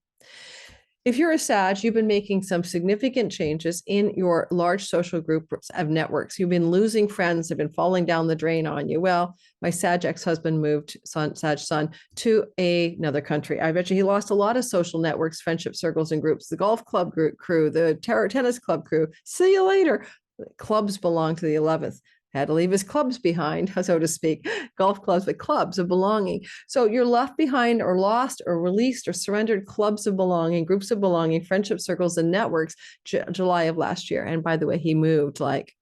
If you're a Sag, you've been making some significant changes in your large social groups of networks. You've been losing friends, have been falling down the drain on you. Well, my Sag ex-husband moved, Sag son, to another country. I bet you he lost a lot of social networks, friendship circles, and groups. The golf club crew, the tennis club crew. See you later. Clubs belong to the 11th. Had to leave his clubs behind, so to speak, golf clubs, but clubs of belonging. So you're left behind or lost or released or surrendered clubs of belonging, groups of belonging, friendship circles and networks, July of last year. And by the way, he moved like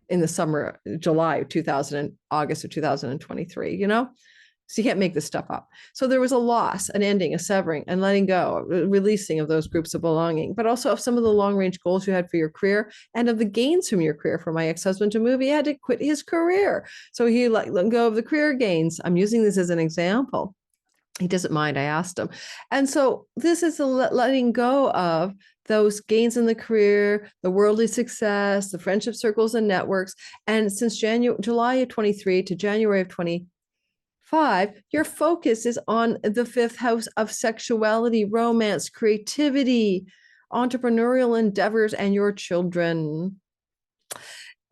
in the summer, July of 2000, August of 2023, So you can't make this stuff up. So there was a loss, an ending, a severing, and letting go, releasing of those groups of belonging, but also of some of the long-range goals you had for your career and of the gains from your career. For my ex-husband to move, he had to quit his career. So he let go of the career gains. I'm using this as an example. He doesn't mind, I asked him. And so this is a letting go of those gains in the career, the worldly success, the friendship circles and networks. And since July of 23 to January of 25, your focus is on the 5th house of sexuality, romance, creativity, entrepreneurial endeavors, and your children.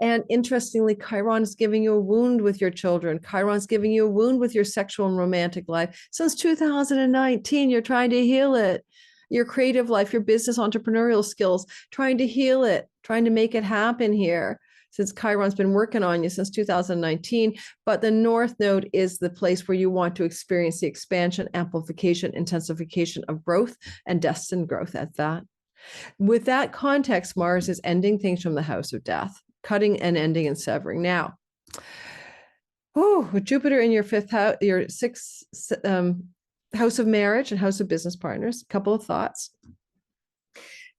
And interestingly, Chiron is giving you a wound with your children. Chiron's giving you a wound with your sexual and romantic life. Since 2019, you're trying to heal it. Your creative life, your business entrepreneurial skills, trying to heal it, trying to make it happen here. Since Chiron's been working on you since 2019, but the North Node is the place where you want to experience the expansion, amplification, intensification of growth and destined growth at that. With that context, Mars is ending things from the house of death, cutting and ending and severing. Now, with Jupiter in your fifth house, your sixth house of marriage and house of business partners, a couple of thoughts.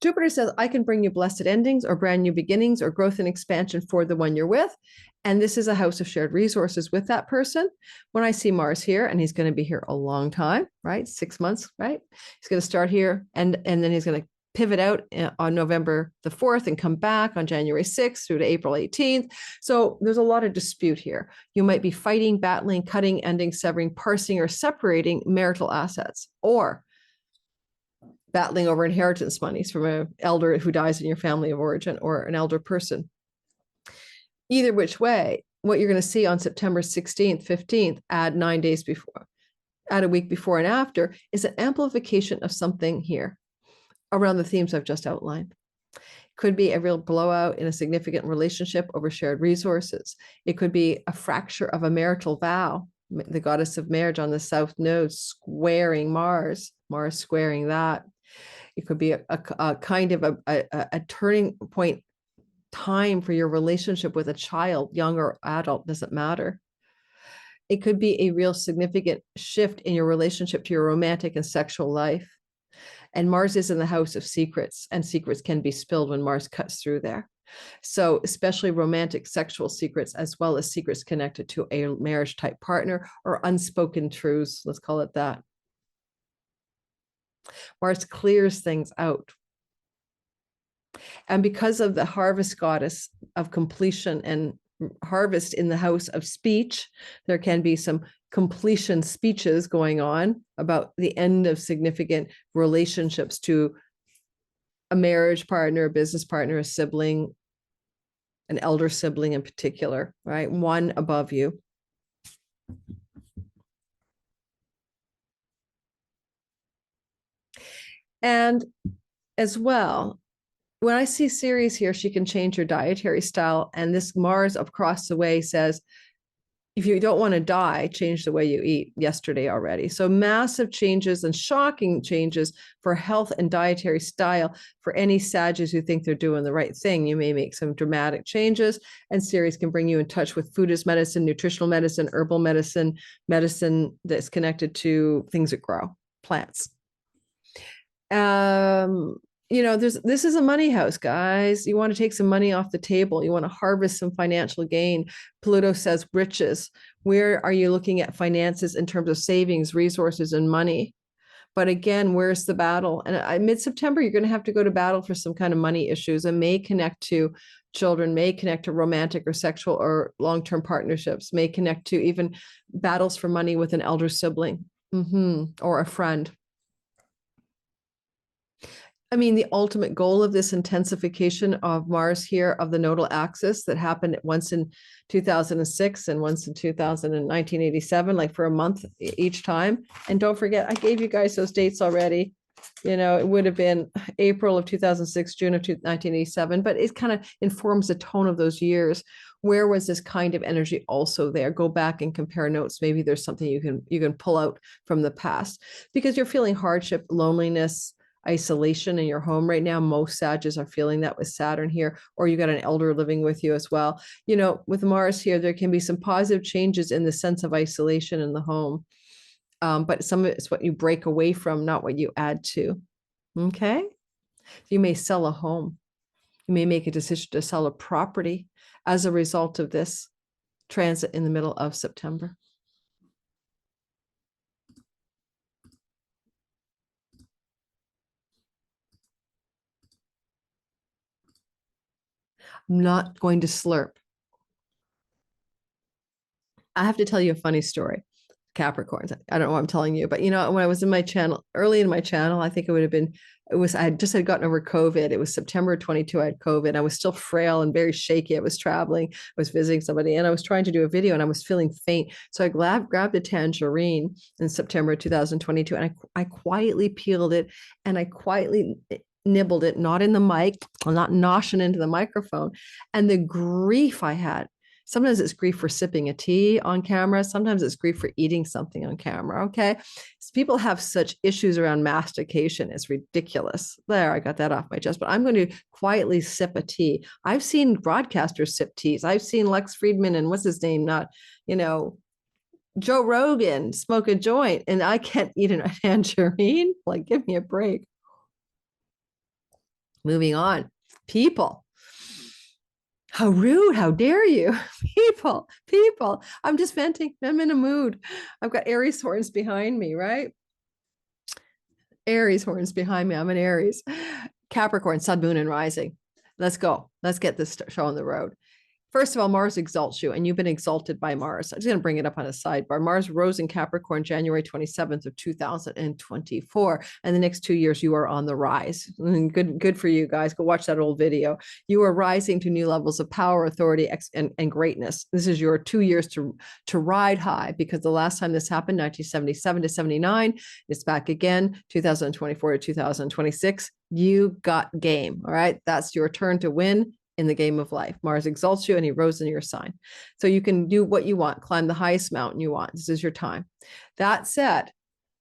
Jupiter says, I can bring you blessed endings or brand new beginnings or growth and expansion for the one you're with. And this is a house of shared resources with that person. When I see Mars here, and he's going to be here a long time, right? 6 months, right? He's going to start here and then he's going to pivot out on November the 4th and come back on January 6th through to April 18th. So there's a lot of dispute here. You might be fighting, battling, cutting, ending, severing, parsing, or separating marital assets, or battling over inheritance monies from an elder who dies in your family of origin or an elder person. Either which way, what you're going to see on September 16th, 15th, add 9 days before, add a week before and after, is an amplification of something here around the themes I've just outlined. It could be a real blowout in a significant relationship over shared resources. It could be a fracture of a marital vow, the goddess of marriage on the South Node squaring Mars, Mars squaring that. It could be a kind of a turning point time for your relationship with a child, young or adult, doesn't matter. It could be a real significant shift in your relationship to your romantic and sexual life. And Mars is in the house of secrets, and secrets can be spilled when Mars cuts through there. So especially romantic sexual secrets, as well as secrets connected to a marriage type partner or unspoken truths, let's call it that. Mars clears things out. And because of the harvest goddess of completion and harvest in the house of speech, there can be some completion speeches going on about the end of significant relationships to a marriage partner, a business partner, a sibling, an elder sibling in particular, right? One above you. And as well, when I see Ceres here, she can change your dietary style. And this Mars across the way says, if you don't want to die, change the way you eat yesterday already. So massive changes and shocking changes for health and dietary style for any Sagittarius who think they're doing the right thing. You may make some dramatic changes, and Ceres can bring you in touch with food as medicine, nutritional medicine, herbal medicine, medicine that's connected to things that grow, plants. This is a money house, guys. You want to take some money off the table. You want to harvest some financial gain. Pluto says riches. Where are you looking at finances in terms of savings, resources, and money? But again, where's the battle? And mid-September, you're going to have to go to battle for some kind of money issues, and may connect to children, may connect to romantic or sexual or long-term partnerships, may connect to even battles for money with an elder sibling or a friend. I mean, the ultimate goal of this intensification of Mars here of the nodal axis that happened once in 2006 and once in 1987, like for a month each time. And don't forget, I gave you guys those dates already. It would have been April of 2006, June of 1987, but it kind of informs the tone of those years. Where was this kind of energy also there? Go back and compare notes. Maybe there's something you can pull out from the past, because you're feeling hardship, loneliness, isolation in your home right now. Most Sagittarius are feeling that with Saturn here, or you got an elder living with you as well. With Mars here, there can be some positive changes in the sense of isolation in the home. But some of it's what you break away from, not what you add to. Okay. You may sell a home. You may make a decision to sell a property as a result of this transit in the middle of September. I'm not going to slurp. I have to tell you a funny story. Capricorns. I don't know what I'm telling you, but you know, when I was in my channel, early in my channel, I think it would have been, I had gotten over COVID. It was September 22. I had COVID. I was still frail and very shaky. I was traveling, I was visiting somebody, and I was trying to do a video and I was feeling faint. So I grabbed a tangerine in September 2022 and I quietly peeled it and I quietly nibbled it, not in the mic, I'm not noshing into the microphone. And the grief I had, sometimes it's grief for sipping a tea on camera. Sometimes it's grief for eating something on camera. Okay. So people have such issues around mastication. It's ridiculous. There, I got that off my chest, but I'm going to quietly sip a tea. I've seen broadcasters sip teas. I've seen Lex Friedman and what's his name? Not, you know, Joe Rogan smoke a joint, and I can't eat a tangerine. Like, give me a break. Moving on. People. How rude. How dare you? People. I'm just venting. I'm in a mood. I've got Aries horns behind me, right? Aries horns behind me. I'm an Aries. Capricorn, sun, moon, and rising. Let's go. Let's get this show on the road. First of all, Mars exalts you, and you've been exalted by Mars. I'm just going to bring it up on a sidebar. Mars rose in Capricorn January 27th of 2024, and the next 2 years you are on the rise. And good for you guys. Go watch that old video. You are rising to new levels of power, authority, and greatness. This is your 2 years to ride high, because the last time this happened, 1977 to 79, it's back again, 2024 to 2026. You got game. All right, that's your turn to win in the game of life. Mars exalts you and he rose in your sign. So you can do what you want, climb the highest mountain you want. This is your time. That said,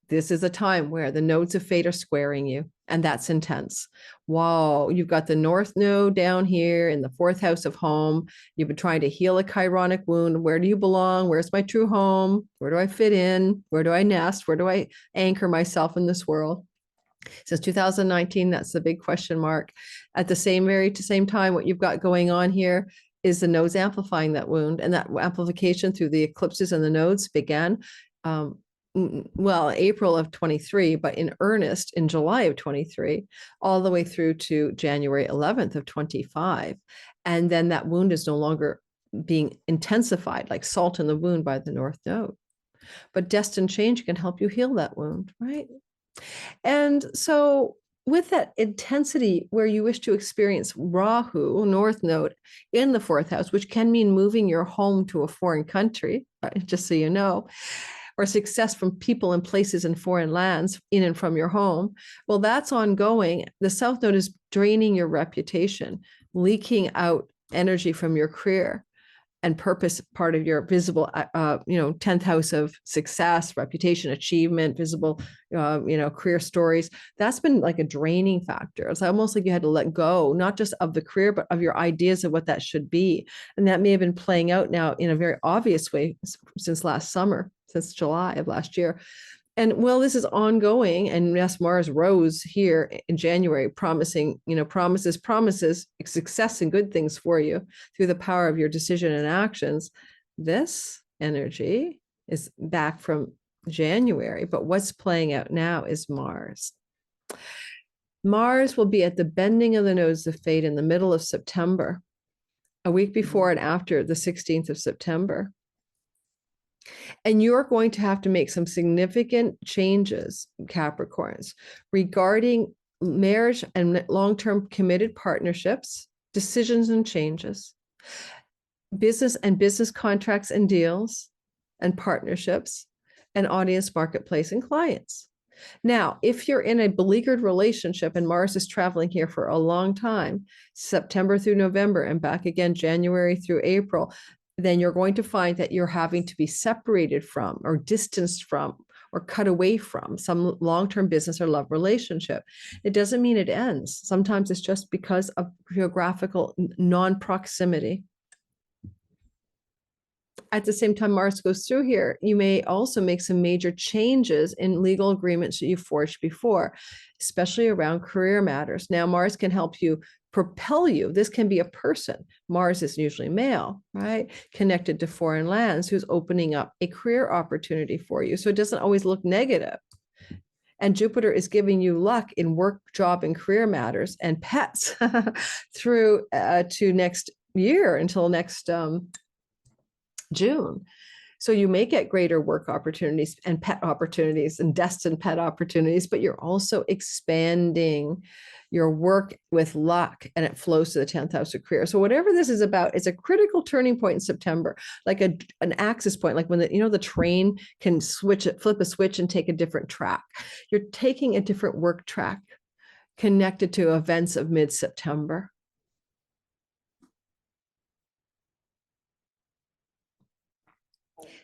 this is a time where the nodes of fate are squaring you, and that's intense. Wow, you've got the North Node down here in the fourth house of home. You've been trying to heal a chironic wound. Where do you belong? Where's my true home? Where do I fit in? Where do I nest? Where do I anchor myself in this world? Since 2019, that's the big question mark. At the same time, what you've got going on here is the nodes amplifying that wound, and that amplification through the eclipses and the nodes began, April of 23, but in earnest in July of 23, all the way through to January 11th of 25. And then that wound is no longer being intensified like salt in the wound by the North Node. But destined change can help you heal that wound, right? And so with that intensity where you wish to experience Rahu, North Node, in the fourth house, which can mean moving your home to a foreign country, just so you know, or success from people and places in foreign lands in and from your home, well, that's ongoing. The South Node is draining your reputation, leaking out energy from your career and purpose, part of your visible, 10th house of success, reputation, achievement, visible, career stories. That's been like a draining factor. It's almost like you had to let go, not just of the career, but of your ideas of what that should be. And that may have been playing out now in a very obvious way since last summer, since July of last year. And well, this is ongoing. And yes, Mars rose here in January, promising, promises, success and good things for you through the power of your decision and actions. This energy is back from January, but what's playing out now is Mars. Mars will be at the bending of the nodes of fate in the middle of September, a week before and after the 16th of September. And you're going to have to make some significant changes, Capricorns, regarding marriage and long-term committed partnerships, decisions and changes, business contracts and deals and partnerships, and audience, marketplace, and clients. Now, if you're in a beleaguered relationship and Mars is traveling here for a long time, September through November and back again January through April, then you're going to find that you're having to be separated from or distanced from or cut away from some long-term business or love relationship. It doesn't mean it ends. Sometimes it's just because of geographical non-proximity. At the same time Mars goes through here, you may also make some major changes in legal agreements that you forged before, especially around career matters. Now, Mars can help you propel you. This can be a person. Mars is usually male, right? Connected to foreign lands, who's opening up a career opportunity for you. So it doesn't always look negative. And Jupiter is giving you luck in work, job, and career matters and pets through to next year until next June. So you may get greater work opportunities and pet opportunities and destined pet opportunities, but you're also expanding your work with luck, and it flows to the 10th house of career. So whatever this is about, it's a critical turning point in September, like an axis point, like when the train can flip a switch and take a different track. You're taking a different work track connected to events of mid-September.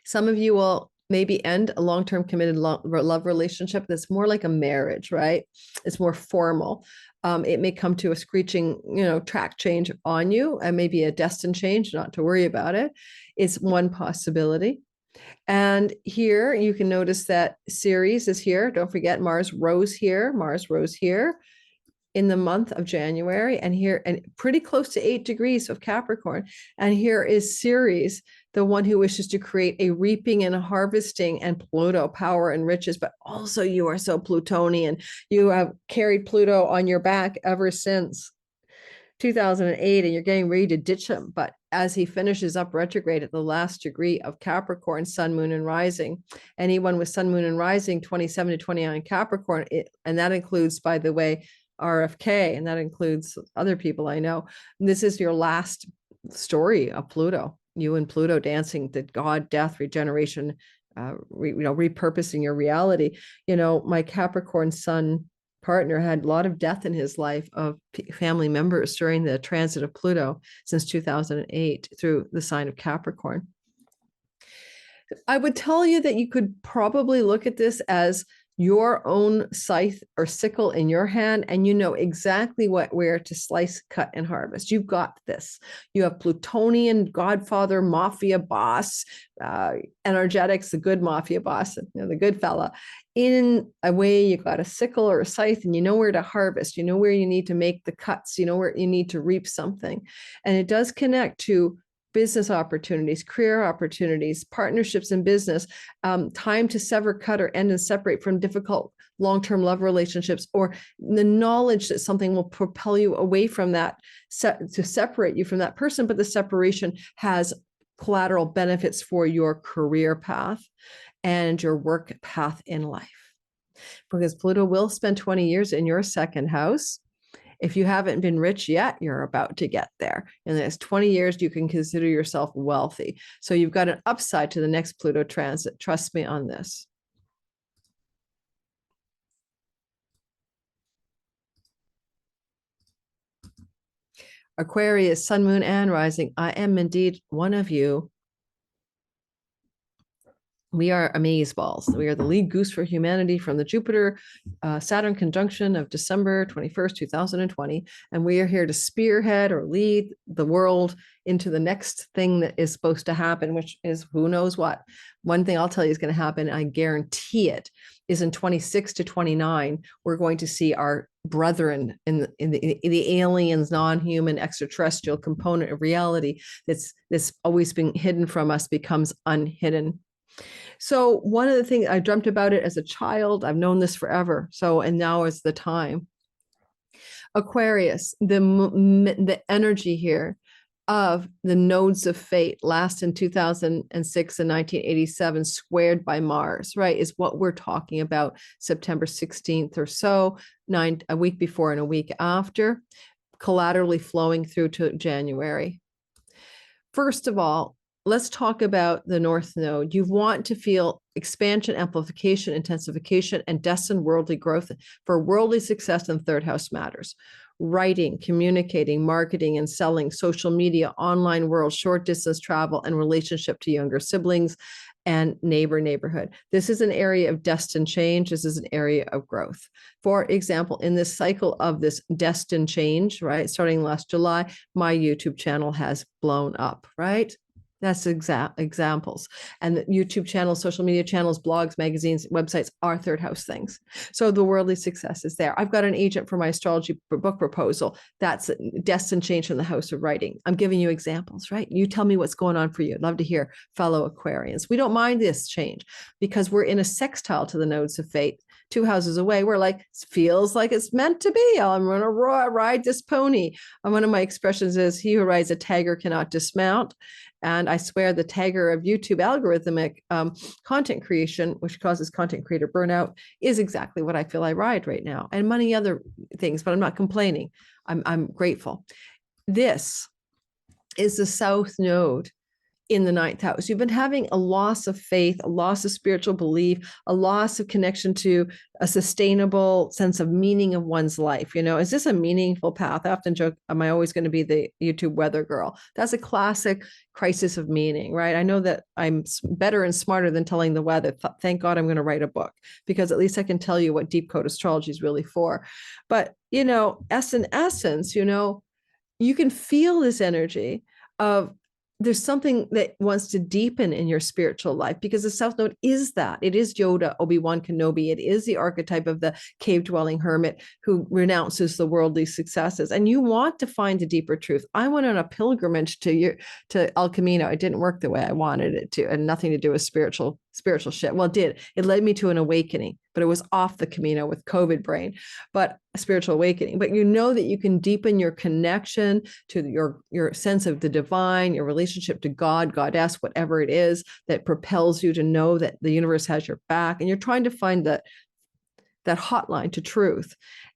Some of you will maybe end a long-term committed love relationship that's more like a marriage, right? It's more formal. It may come to a screeching, track change on you, and maybe a destined change, not to worry about it. It's one possibility. And here you can notice that Ceres is here. Don't forget Mars rose here. Mars rose here in the month of January, and here, and pretty close to 8 degrees of Capricorn. And here is Ceres, the one who wishes to create a reaping and a harvesting, and Pluto, power and riches. But also you are so Plutonian. You have carried Pluto on your back ever since 2008, and you're getting ready to ditch him. But as he finishes up retrograde at the last degree of Capricorn, sun, moon, and rising, anyone with sun, moon, and rising 27 to 29 Capricorn, and that includes, by the way, RFK, and that includes other people I know. This is your last story of Pluto. You and Pluto dancing the God, death, regeneration, repurposing your reality. My Capricorn sun partner had a lot of death in his life of family members during the transit of Pluto since 2008 through the sign of Capricorn. I would tell you that you could probably look at this as your own scythe or sickle in your hand, and you know exactly where to slice, cut, and harvest. You've got this. You have Plutonian godfather, mafia boss, energetics, the good mafia boss, the good fella. In a way, you got a sickle or a scythe, and you know where to harvest. You know where you need to make the cuts. You know where you need to reap something. And it does connect to business opportunities, career opportunities, partnerships in business, time to sever, cut, or end and separate from difficult long-term love relationships, or the knowledge that something will propel you away from that, to separate you from that person, but the separation has collateral benefits for your career path and your work path in life. Because Pluto will spend 20 years in your second house. If you haven't been rich yet, you're about to get there. In the next 20 years, you can consider yourself wealthy. So you've got an upside to the next Pluto transit. Trust me on this. Aquarius, sun, moon, and rising. I am indeed one of you. We are amazeballs. We are the lead goose for humanity from the Jupiter Saturn conjunction of December 21st, 2020. And we are here to spearhead or lead the world into the next thing that is supposed to happen, which is who knows what. One thing I'll tell you is going to happen, I guarantee it, is in 26 to 29, we're going to see our brethren in the aliens, non-human, extraterrestrial component of reality that's always been hidden from us becomes unhidden. So one of the things, I dreamt about it as a child. I've known this forever. And now is the time. Aquarius, the energy here of the nodes of fate, last in 2006 and 1987, squared by Mars, right, is what we're talking about September 16th or so, a week before and a week after, collaterally flowing through to January. First of all, let's talk about the North Node. You want to feel expansion, amplification, intensification, and destined worldly growth for worldly success in third house matters. Writing, communicating, marketing, and selling, social media, online world, short distance travel, and relationship to younger siblings and neighborhood. This is an area of destined change. This is an area of growth. For example, in this cycle of this destined change, right, starting last July, my YouTube channel has blown up, right? That's examples. And the YouTube channels, social media channels, blogs, magazines, websites are third house things. So the worldly success is there. I've got an agent for my astrology book proposal. That's destined change from the house of writing. I'm giving you examples, right? You tell me what's going on for you. I'd love to hear, fellow Aquarians. We don't mind this change because we're in a sextile to the nodes of fate. 2 houses away, we're like, feels like it's meant to be. I'm going to ride this pony. And one of my expressions is, he who rides a tiger cannot dismount. And I swear the tagger of YouTube algorithmic content creation, which causes content creator burnout, is exactly what I feel I ride right now, and many other things, but I'm not complaining. I'm grateful. This is the South Node in the ninth house. You've been having a loss of faith, a loss of spiritual belief, a loss of connection to a sustainable sense of meaning of one's life. Is this a meaningful path? I often joke, am I always going to be the YouTube weather girl? That's a classic crisis of meaning, right? I know that I'm better and smarter than telling the weather. Thank God I'm going to write a book, because at least I can tell you what deep code astrology is really for. But, in essence, you can feel this energy of there's something that wants to deepen in your spiritual life, because the South Node is that. It is Yoda, Obi-Wan Kenobi. It is the archetype of the cave-dwelling hermit who renounces the worldly successes. And you want to find a deeper truth. I went on a pilgrimage to El Camino. It didn't work the way I wanted it to, and nothing to do with spiritual shit. Well, it did. It led me to an awakening, but it was off the Camino with COVID brain, but a spiritual awakening. But that you can deepen your connection to your sense of the divine, your relationship to God, goddess, whatever it is that propels you to know that the universe has your back. And you're trying to find that hotline to truth.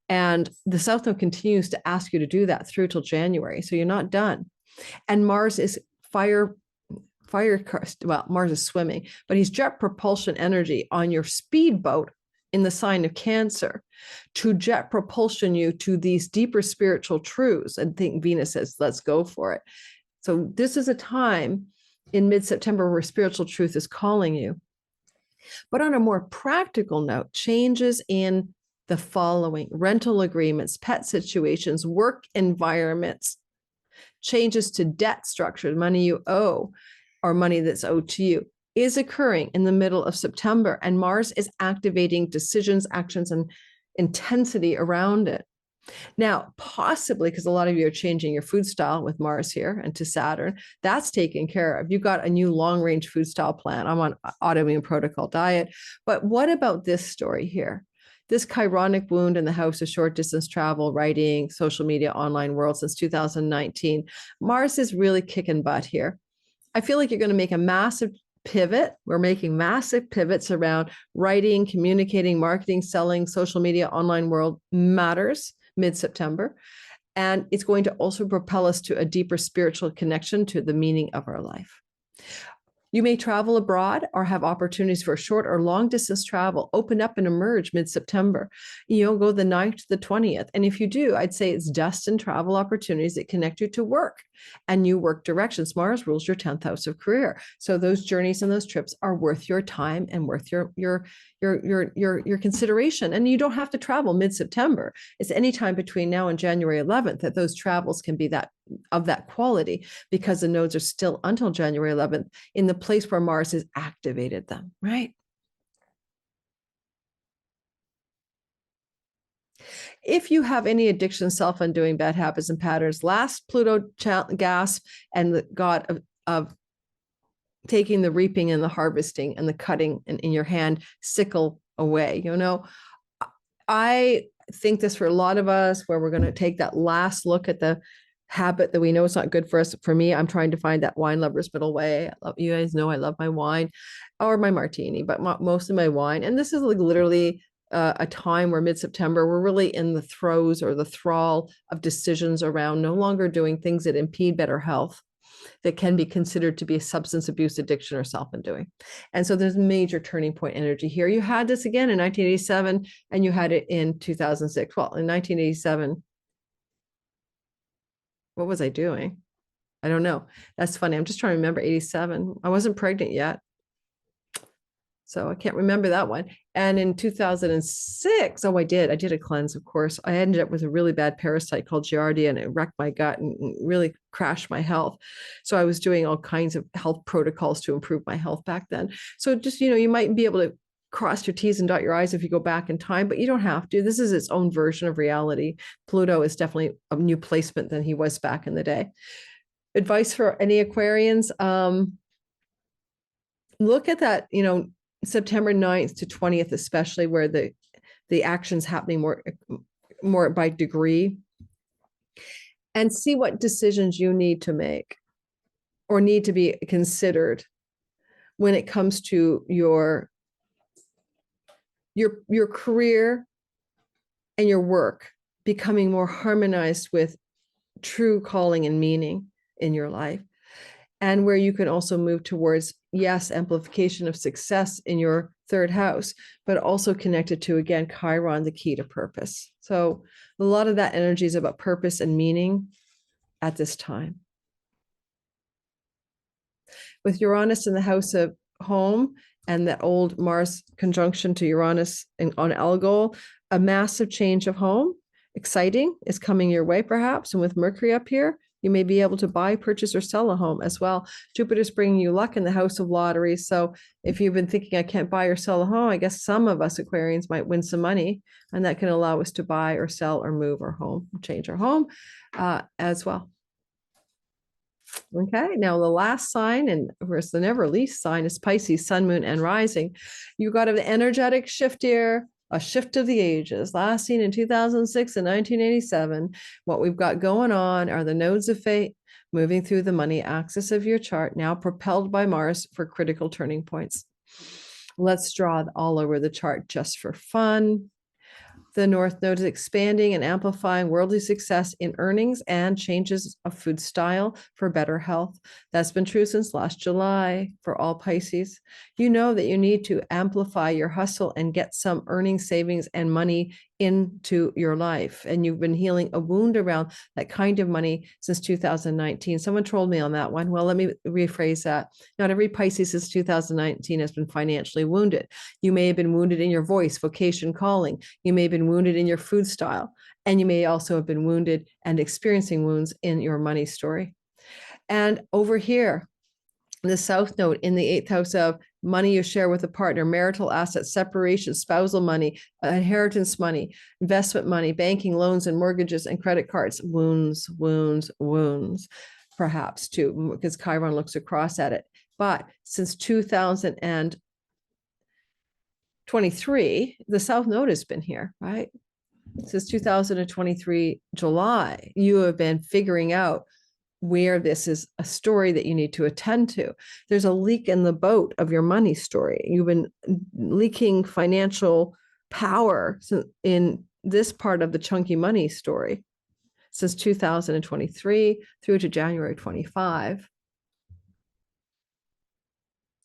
And the South Node continues to ask you to do that through till January. So you're not done. And Mars is Mars is swimming, but he's jet propulsion energy on your speedboat in the sign of Cancer to jet propulsion you to these deeper spiritual truths. And think Venus says, let's go for it. So this is a time in mid-September where spiritual truth is calling you. But on a more practical note, changes in the following: rental agreements, pet situations, work environments, changes to debt structure, money you owe, or money that's owed to you, is occurring in the middle of September. And Mars is activating decisions, actions, and intensity around it. Now, possibly because a lot of you are changing your food style with Mars here and to Saturn, that's taken care of. You got a new long-range food style plan. I'm on autoimmune protocol diet. But what about this story here? This chironic wound in the house of short distance travel, writing, social media, online world since 2019. Mars is really kicking butt here. I feel like you're going to make a massive pivot. We're making massive pivots around writing, communicating, marketing, selling, social media, online world matters mid-September. And it's going to also propel us to a deeper spiritual connection to the meaning of our life. You may travel abroad or have opportunities for short or long distance travel open up and emerge mid-September. Go the 9th to the 20th. And if you do, I'd say it's destined travel opportunities that connect you to work and new work directions. Mars rules your 10th house of career. So those journeys and those trips are worth your time and worth your consideration. And you don't have to travel mid-September. It's any time between now and January 11th that those travels can be of that quality, because the nodes are still until January 11th in the place where Mars has activated them, right? If you have any addiction, self-undoing, bad habits, and patterns, last Pluto gasp and the god of taking the reaping and the harvesting and the cutting in your hand, sickle away. I think this for a lot of us, where we're going to take that last look at the habit that we know is not good for us. For me, I'm trying to find that wine lover's middle way. You guys know I love my wine or my martini, but mostly my wine. And this is like literally a time where mid-September, we're really in the throes or the thrall of decisions around no longer doing things that impede better health, that can be considered to be a substance abuse, addiction, or self-undoing. And so there's major turning point energy here. You had this again in 1987, and you had it in 2006. Well, in 1987, what was I doing? I don't know. That's funny. I'm just trying to remember 87. I wasn't pregnant yet, so I can't remember that one. And in 2006, I did a cleanse, of course. I ended up with a really bad parasite called Giardia, and it wrecked my gut and really crashed my health. So I was doing all kinds of health protocols to improve my health back then. So just, you might be able to cross your T's and dot your I's if you go back in time, but you don't have to. This is its own version of reality. Pluto is definitely a new placement than he was back in the day. Advice for any Aquarians, look at that, September 9th to 20th, especially where the action's happening more by degree, and see what decisions you need to make. or need to be considered when it comes to your career and your work becoming more harmonized with true calling and meaning in your life, and where you can also move towards, yes, amplification of success in your third house, but also connected to, again, Chiron, the key to purpose. So a lot of that energy is about purpose and meaning at this time. With Uranus in the house of home and that old Mars conjunction to Uranus on Algol, a massive change of home, exciting, is coming your way perhaps. And with Mercury up here, you may be able to buy, purchase, or sell a home as well. Jupiter's bringing you luck in the house of lotteries. So if you've been thinking, I can't buy or sell a home, I guess some of us Aquarians might win some money, and that can allow us to buy or sell or move our home, change our home as well. Okay, now the last sign, and of course the never least sign, is Pisces, sun, moon, and rising. You got an energetic shift here, a shift of the ages, last seen in 2006 and 1987. What we've got going on are the nodes of fate moving through the money axis of your chart, now propelled by Mars for critical turning points. Let's draw all over the chart just for fun. The North Node is expanding and amplifying worldly success in earnings and changes of food style for better health. That's been true since last July for all Pisces. You know that you need to amplify your hustle and get some earning, savings, and money into your life. And you've been healing a wound around that kind of money since 2019. Someone trolled me on that one. Well, let me rephrase that. Not every Pisces since 2019 has been financially wounded. You may have been wounded in your voice, vocation, calling. You may have been wounded in your food style. And you may also have been wounded and experiencing wounds in your money story. And over here, the South Node in the 8th house of money you share with a partner, marital assets, separation, spousal money, inheritance money, investment money, banking, loans and mortgages, and credit cards. Wounds, wounds, wounds, perhaps too, because Chiron looks across at it. But since 2023, the South Node has been here, right? Since 2023, July, you have been figuring out where this is a story that you need to attend to. There's a leak in the boat of your money story. You've been leaking financial power in this part of the chunky money story since 2023 through to January 25.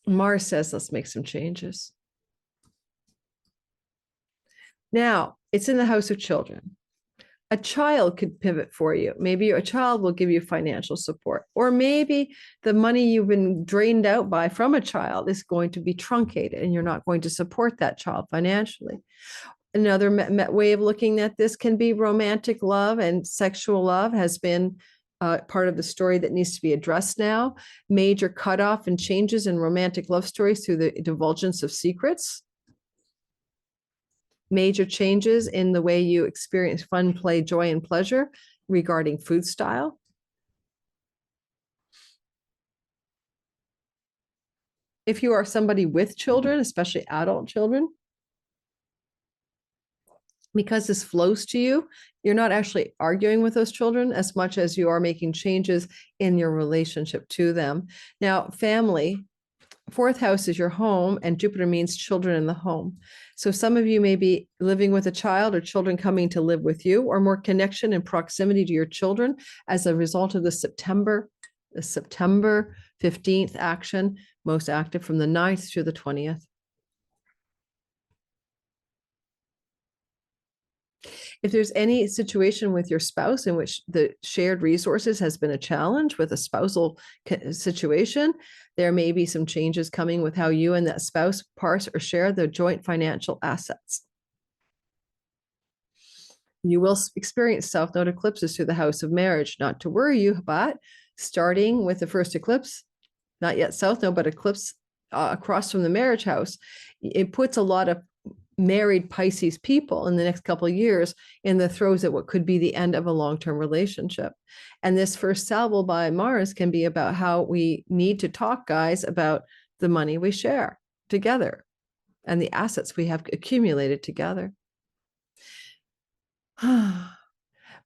Mars says, let's make some changes. Now, it's in the house of children. A child could pivot for you. Maybe a child will give you financial support, or maybe the money you've been drained out by from a child is going to be truncated and you're not going to support that child financially. Another way of looking at this can be romantic love and sexual love has been part of the story that needs to be addressed now. Major cutoff and changes in romantic love stories through the divulgence of secrets. Major changes in the way you experience fun, play, joy, and pleasure regarding food style. If you are somebody with children, especially adult children, because this flows to you, you're not actually arguing with those children as much as you are making changes in your relationship to them. Now, family, 4th house is your home, and Jupiter means children in the home. So some of you may be living with a child or children coming to live with you, or more connection and proximity to your children as a result of the September 15th action, most active from the 9th through the 20th. If there's any situation with your spouse in which the shared resources has been a challenge with a spousal situation, there may be some changes coming with how you and that spouse parse or share the joint financial assets. You will experience South Node eclipses through the house of marriage. Not to worry you, but starting with the first eclipse, not yet South Node, but eclipse across from the marriage house, it puts a lot of married Pisces people in the next couple of years in the throes at what could be the end of a long-term relationship. And this first salvo by Mars can be about how we need to talk, guys, about the money we share together and the assets we have accumulated together.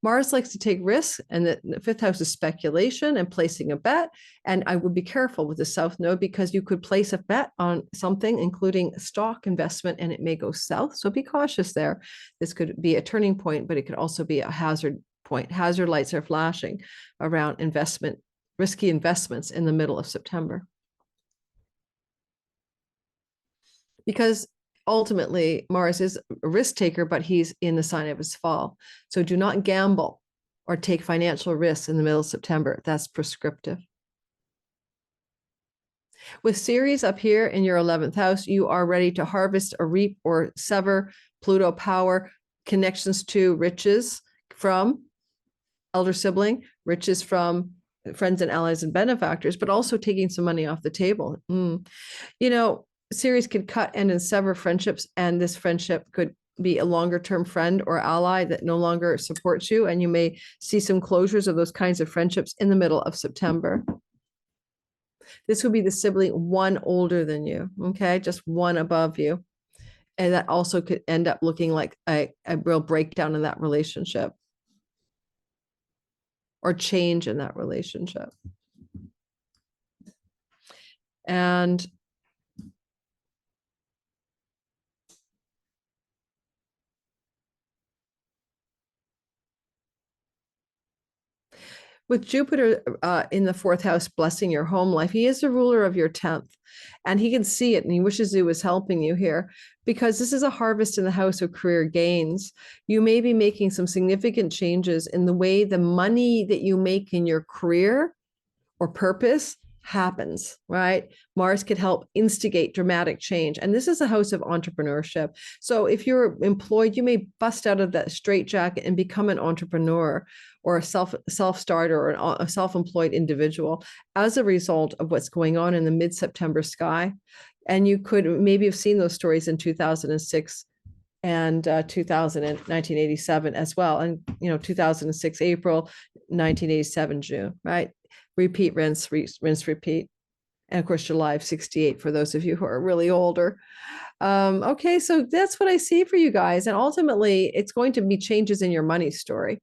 Mars likes to take risks, and the fifth house is speculation and placing a bet. And I would be careful with the South Node because you could place a bet on something, including stock investment, and it may go south. So be cautious there. This could be a turning point, but it could also be a hazard point. Hazard lights are flashing around risky investments in the middle of September. Because ultimately Mars is a risk taker, but he's in the sign of his fall. So do not gamble or take financial risks in the middle of September. That's prescriptive. With Ceres up here in your 11th house, you are ready to harvest or reap or sever Pluto power, connections to riches from elder sibling, riches from friends and allies and benefactors, but also taking some money off the table. Ceres could cut and sever friendships, and this friendship could be a longer term friend or ally that no longer supports you, and you may see some closures of those kinds of friendships in the middle of September. This would be the sibling one older than you, okay, just one above you, and that also could end up looking like a real breakdown in that relationship or change in that relationship. And with Jupiter in the fourth house, blessing your home life, he is the ruler of your 10th, and he can see it, and he wishes he was helping you here because this is a harvest in the house of career gains. You may be making some significant changes in the way the money that you make in your career or purpose happens, right? Mars could help instigate dramatic change. And this is a house of entrepreneurship. So if you're employed, you may bust out of that straitjacket and become an entrepreneur or a self-starter or a self-employed individual as a result of what's going on in the mid-September sky. And you could maybe have seen those stories in 2006 and 1987 as well. And, 2006, April, 1987, June, right? Repeat, rinse, repeat. And of course, July of 68 for those of you who are really older. Okay, so that's what I see for you guys. And ultimately, it's going to be changes in your money story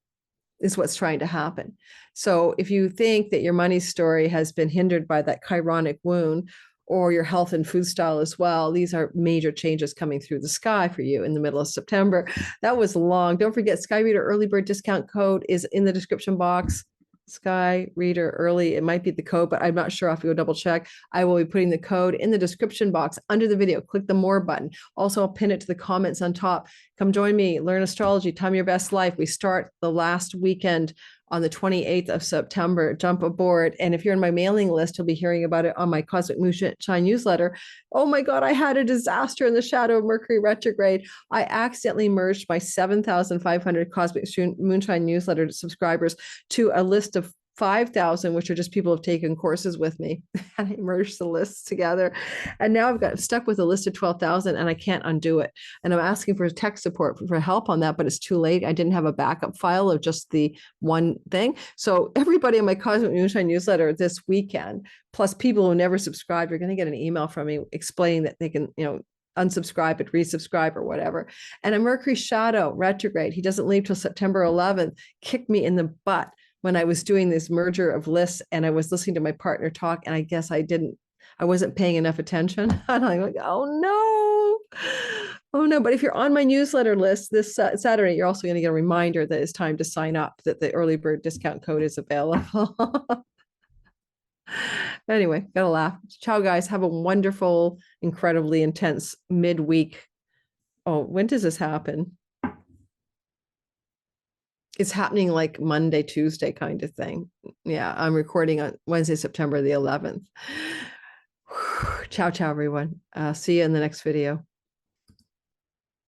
is what's trying to happen. So if you think that your money story has been hindered by that chironic wound or your health and food style as well, these are major changes coming through the sky for you in the middle of September. That was long. Don't forget, SKYREADER early bird discount code is in the description box. SKYREADER early, it might be the code, but I'm not sure. I'll have to go double check. I will be putting the code in the description box under the video. Click the more button. Also, I'll pin it to the comments on top. Come join me, learn astrology, time your best life. We start the last weekend on the 28th of September. Jump aboard. And if you're in my mailing list, you'll be hearing about it on my Cosmic Moonshine newsletter. Oh my God, I had a disaster in the shadow of Mercury retrograde. I accidentally merged my 7,500 Cosmic Moonshine newsletter subscribers to a list of 5,000, which are just people who have taken courses with me. And I merged the lists together. And now I've got stuck with a list of 12,000 and I can't undo it. And I'm asking for tech support for help on that, but it's too late. I didn't have a backup file of just the one thing. So everybody in my Cosmic Moonshine newsletter this weekend, plus people who never subscribe, you're going to get an email from me explaining that they can, unsubscribe and resubscribe or whatever. And a Mercury shadow retrograde, he doesn't leave till September 11th, kicked me in the butt when I was doing this merger of lists and I was listening to my partner talk, and I guess I wasn't paying enough attention. And I'm like, oh no. But if you're on my newsletter list this Saturday, you're also going to get a reminder that it's time to sign up, that the early bird discount code is available. Anyway, gotta laugh. Ciao, guys. Have a wonderful, incredibly intense midweek. Oh, when does this happen? It's happening like Monday, Tuesday kind of thing. Yeah, I'm recording on Wednesday, September the 11th. Ciao, ciao, everyone. See you in the next video.